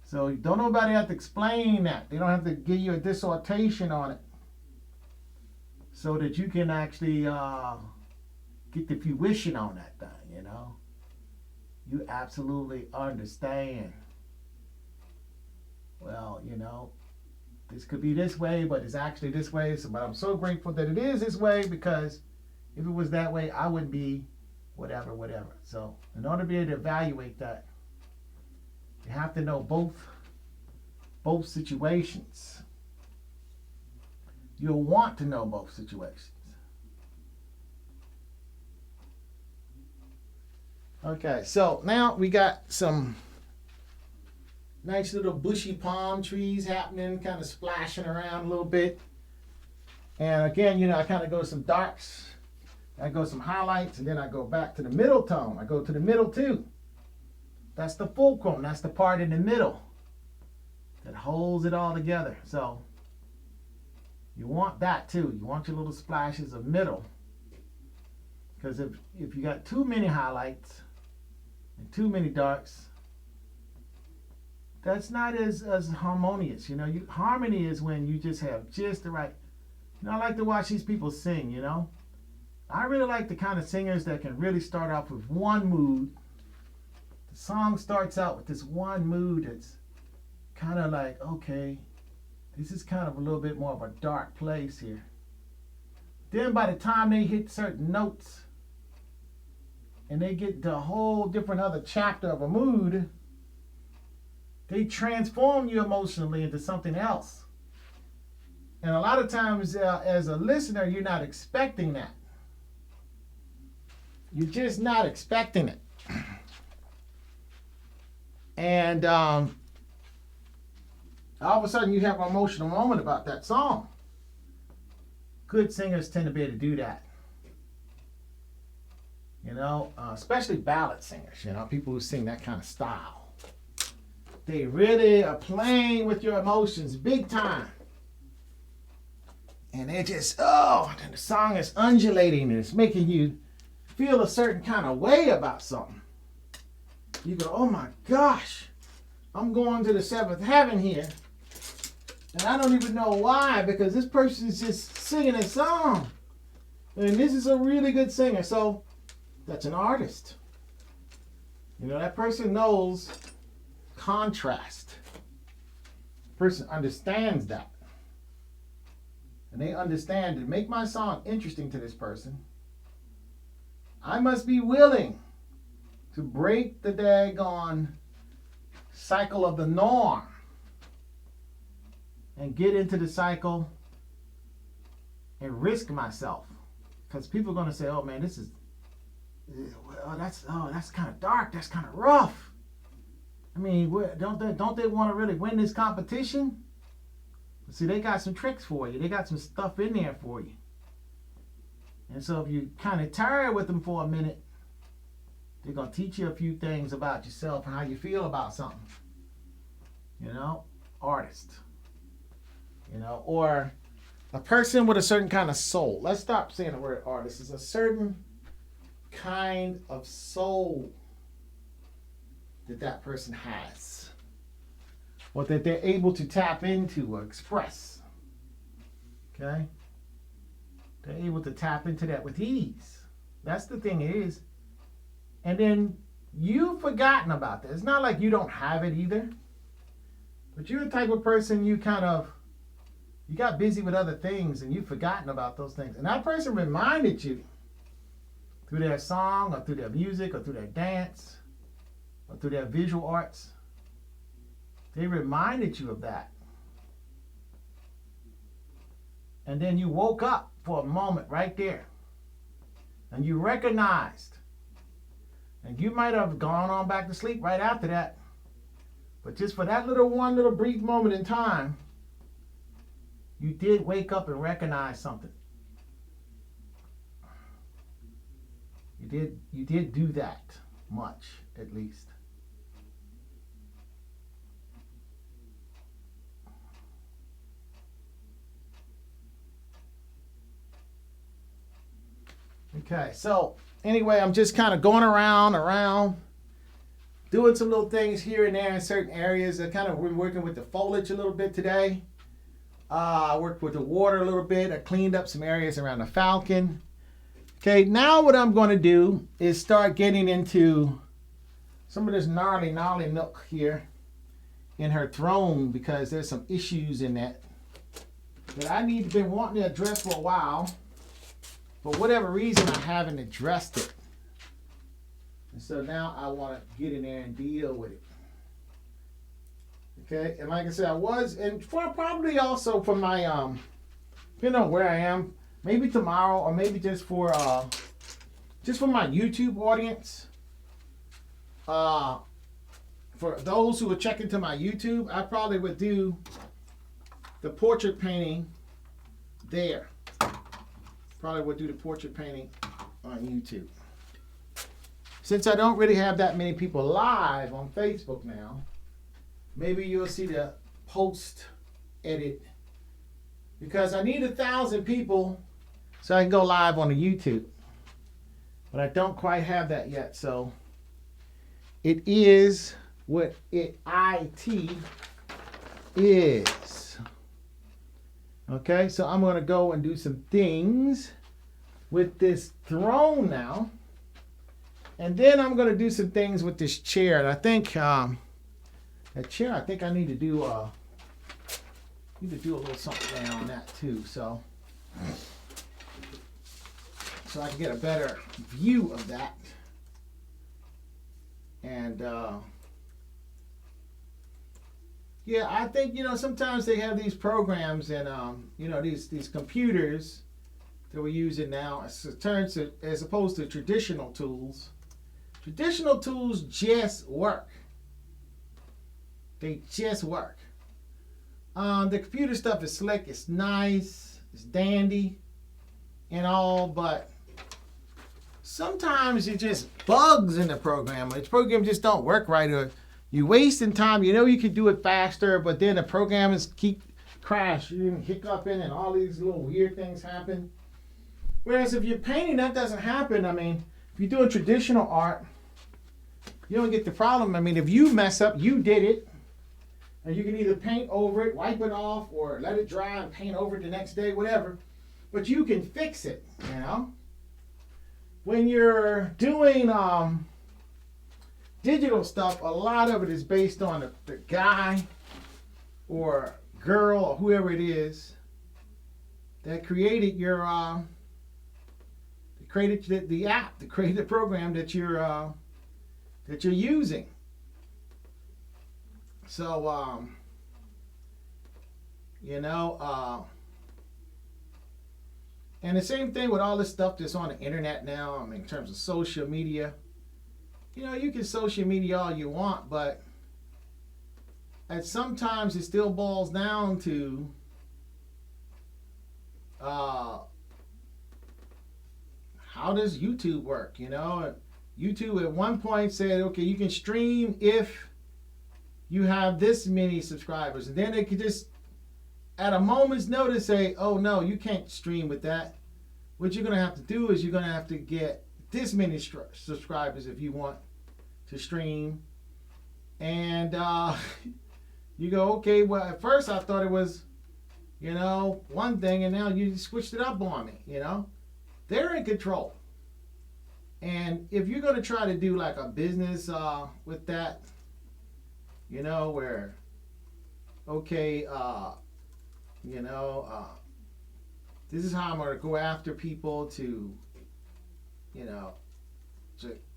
So don't nobody have to explain that. They don't have to give you a dissertation on it. So that you can actually get the fruition on that thing, you know? You absolutely understand. Well, you know, this could be this way, but it's actually this way. So, but I'm so grateful that it is this way because if it was that way, I wouldn't be whatever. So in order to be able to evaluate that, you have to know both situations. You'll want to know both situations. Okay, so now we got some nice little bushy palm trees happening, kind of splashing around a little bit. And again, you know, I kind of go to some darks. I go some highlights, and then I go back to the middle tone. I go to the middle too. That's the fulcrum. That's the part in the middle that holds it all together. So you want that too. You want your little splashes of middle. Because if you got too many highlights and too many darks, that's not as harmonious. You know, harmony is when you just have just the right. You know, I like to watch these people sing, you know. I really like the kind of singers that can really start off with one mood. The song starts out with this one mood that's kind of like, okay, this is kind of a little bit more of a dark place here. Then by the time they hit certain notes and they get to a whole different other chapter of a mood, they transform you emotionally into something else. And a lot of times as a listener, you're not expecting that. You're just not expecting it. And all of a sudden you have an emotional moment about that song. Good singers tend to be able to do that. You know, especially ballad singers, you know, people who sing that kind of style. They really are playing with your emotions big time. And they're just, and the song is undulating and it's making you feel a certain kind of way about something. You go, oh my gosh, I'm going to the seventh heaven here. And I don't even know why, because this person is just singing a song. And this is a really good singer. So that's an artist. You know, that person knows contrast. The person understands that. And they understand to make my song interesting to this person, I must be willing to break the daggone cycle of the norm and get into the cycle and risk myself. Because people are going to say, oh man, that's kind of dark, that's kind of rough. I mean, don't they want to really win this competition? See, they got some tricks for you. They got some stuff in there for you. And so if you kind of tired with them for a minute, they're going to teach you a few things about yourself and how you feel about something. You know, artist. You know, or a person with a certain kind of soul. Let's stop saying the word artist. It's a certain kind of soul that person has, or that they're able to tap into or express. Okay? They're able to tap into that with ease. That's the thing is. And then you've forgotten about that. It's not like you don't have it either. But you're the type of person you got busy with other things and you've forgotten about those things. And that person reminded you through their song or through their music or through their dance or through their visual arts. They reminded you of that. And then you woke up for a moment right there. And you recognized. And you might have gone on back to sleep right after that. But just for that one little brief moment in time, you did wake up and recognize something. You did do that much, at least. Okay, so anyway, I'm just kind of going around, doing some little things here and there in certain areas. I kind of been working with the foliage a little bit today. I worked with the water a little bit. I cleaned up some areas around the falcon. Okay, now what I'm going to do is start getting into some of this gnarly nook here in her throne, because there's some issues in that I been wanting to address for a while. For whatever reason, I haven't addressed it. And so now I want to get in there and deal with it. Okay, and like I said, and probably also for my, depending on where I am, maybe tomorrow or maybe just for my YouTube audience. For those who are checking to my YouTube, I probably would do the portrait painting there. Probably would do the portrait painting on YouTube. Since I don't really have that many people live on Facebook now, maybe you'll see the post edit, because I need 1,000 people so I can go live on the YouTube. But I don't quite have that yet, so it is what it is. Okay, so I'm going to go and do some things with this throne now. And then I'm going to do some things with this chair. And I think that chair, I think I need to do a little something on that too. So I can get a better view of that. And yeah, I think, sometimes they have these programs and, these computers that we're using now, as opposed to traditional tools. Traditional tools just work. They just work. The computer stuff is slick, it's nice, it's dandy and all, but sometimes it just bugs in the program. The program just don't work right, or you're wasting time. You could do it faster, but then the programs keep crashing, hiccuping, and all these little weird things happen. Whereas if you're painting, that doesn't happen. I mean, if you're doing traditional art, you don't get the problem. I mean, if you mess up, you did it. And you can either paint over it, wipe it off, or let it dry and paint over it the next day, whatever. But you can fix it, you know? When you're doing digital stuff, a lot of it is based on the guy or girl or whoever it is that created your created the app, that created the program that you're using. So and the same thing with all this stuff that's on the internet now. I mean, in terms of social media, you can social media all you want, but sometimes it still boils down to how does YouTube work? YouTube at one point said, okay, you can stream if you have this many subscribers, and then they could just at a moment's notice say, oh no, you can't stream with that. What you're going to have to do is you're going to have to get this many subscribers if you want to stream. And you go, okay, well, at first I thought it was, one thing, and now you switched it up on me, They're in control. And if you're going to try to do like a business with that, where, okay, this is how I'm going to go after people to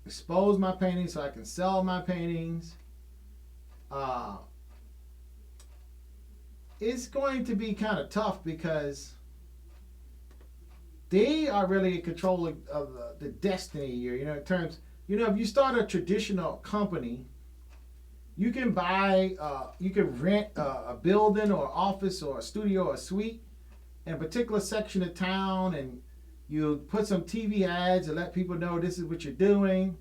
expose my paintings so I can sell my paintings. It's going to be kind of tough because they are really in control of the destiny here. In terms, if you start a traditional company, you can buy, you can rent a building or office or a studio or a suite in a particular section of town, and you put some TV ads and let people know this is what you're doing,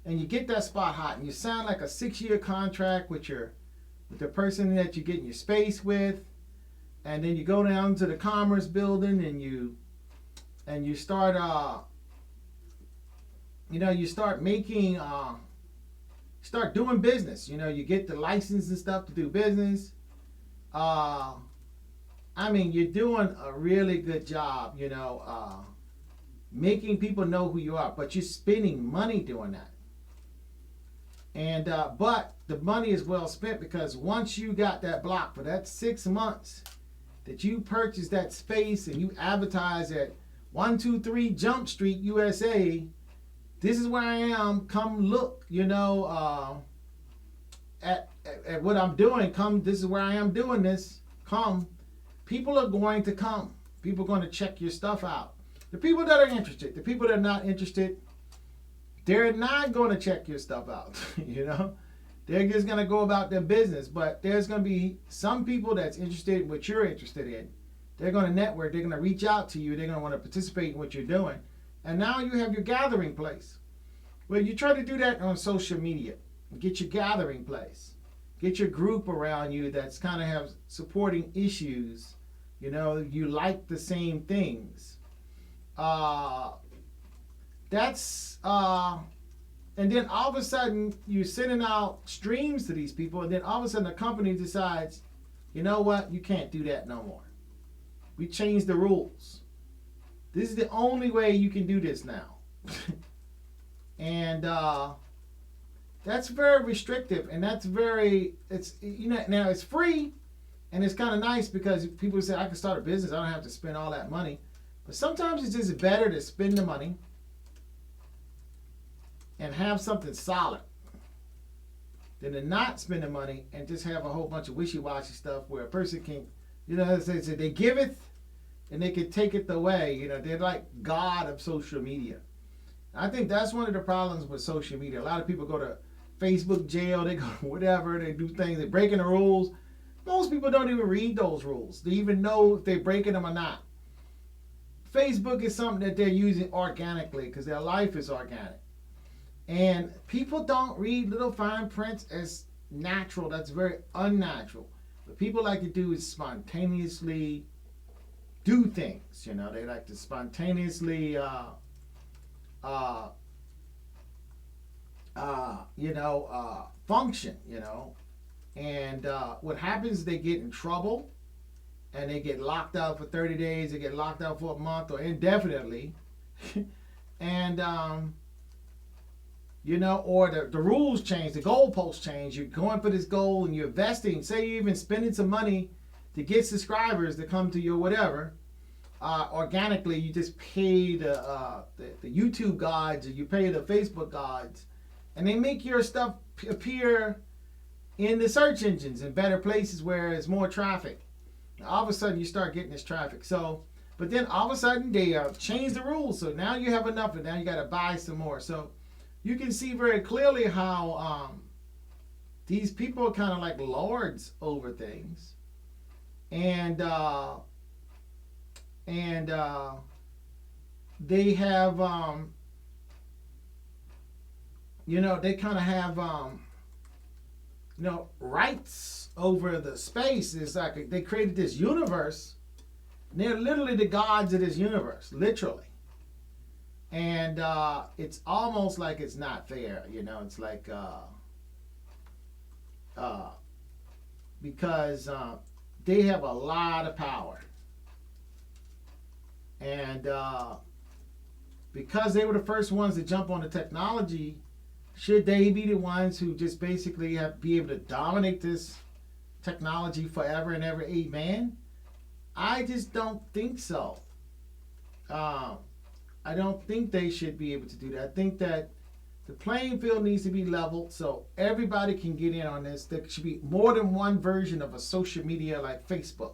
and you get that spot hot, and you sign like a 6-year contract with the person that you're getting your space with, and then you go down to the Commerce building and you start you start making start doing business. You get the license and stuff to do business. You're doing a really good job, making people know who you are, but you're spending money doing that. And but the money is well spent, because once you got that block for that 6 months that you purchased that space and you advertise at 123 Jump Street, USA, this is where I am, come look, at what I'm doing, come, this is where I am doing this, come. People are going to come. People are going to check your stuff out. The people that are interested, the people that are not interested, they're not going to check your stuff out, They're just going to go about their business. But there's going to be some people that's interested in what you're interested in. They're going to network. They're going to reach out to you. They're going to want to participate in what you're doing. And now you have your gathering place. Well, you try to do that on social media. Get your gathering place. Get your group around you that's kind of have supporting issues. You like the same things. And then all of a sudden you're sending out streams to these people, and then all of a sudden the company decides, you know what, you can't do that no more. We changed the rules. This is the only way you can do this now. And that's very restrictive, and that's very, now it's free, and it's kind of nice because people say, I can start a business, I don't have to spend all that money. But sometimes it's just better to spend the money and have something solid than to not spend the money and just have a whole bunch of wishy-washy stuff where a person can, they give it and they can take it away. They're like God of social media. I think that's one of the problems with social media. A lot of people go to Facebook jail, they go to whatever, they do things, they're breaking the rules. Most people don't even read those rules. They even know if they're breaking them or not. Facebook is something that they're using organically because their life is organic. And people don't read little fine prints as natural. That's very unnatural. What people like to do is spontaneously do things. They like to spontaneously function, And what happens, they get in trouble and they get locked out for 30 days, they get locked out for a month or indefinitely. And, or the rules change, the goalposts change. You're going for this goal and you're investing. Say you're even spending some money to get subscribers to come to your whatever. Organically, you just pay the YouTube gods or you pay the Facebook gods, and they make your stuff appear in the search engines in better places where there's more traffic. All of a sudden, you start getting this traffic. But then all of a sudden, they change the rules. So now you have enough, and now you got to buy some more. So you can see very clearly how these people are kind of like lords over things, and they have they kind of have rights over the space. It's like they created this universe, and they're literally the gods of this universe, literally. And it's almost like it's not fair, It's like because they have a lot of power, and because they were the first ones to jump on the technology, should they be the ones who just basically be able to dominate this technology forever and ever? Amen. I just don't think so. I don't think they should be able to do that. I think that the playing field needs to be leveled so everybody can get in on this. There should be more than one version of a social media like Facebook.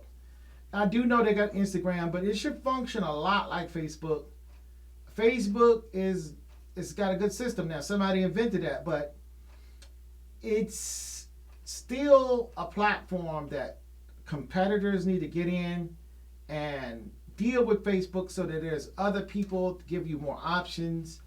I do know they got Instagram, but it should function a lot like Facebook. Facebook it's got a good system now. Somebody invented that, but it's still a platform that competitors need to get in and deal with Facebook so that there's other people to give you more options.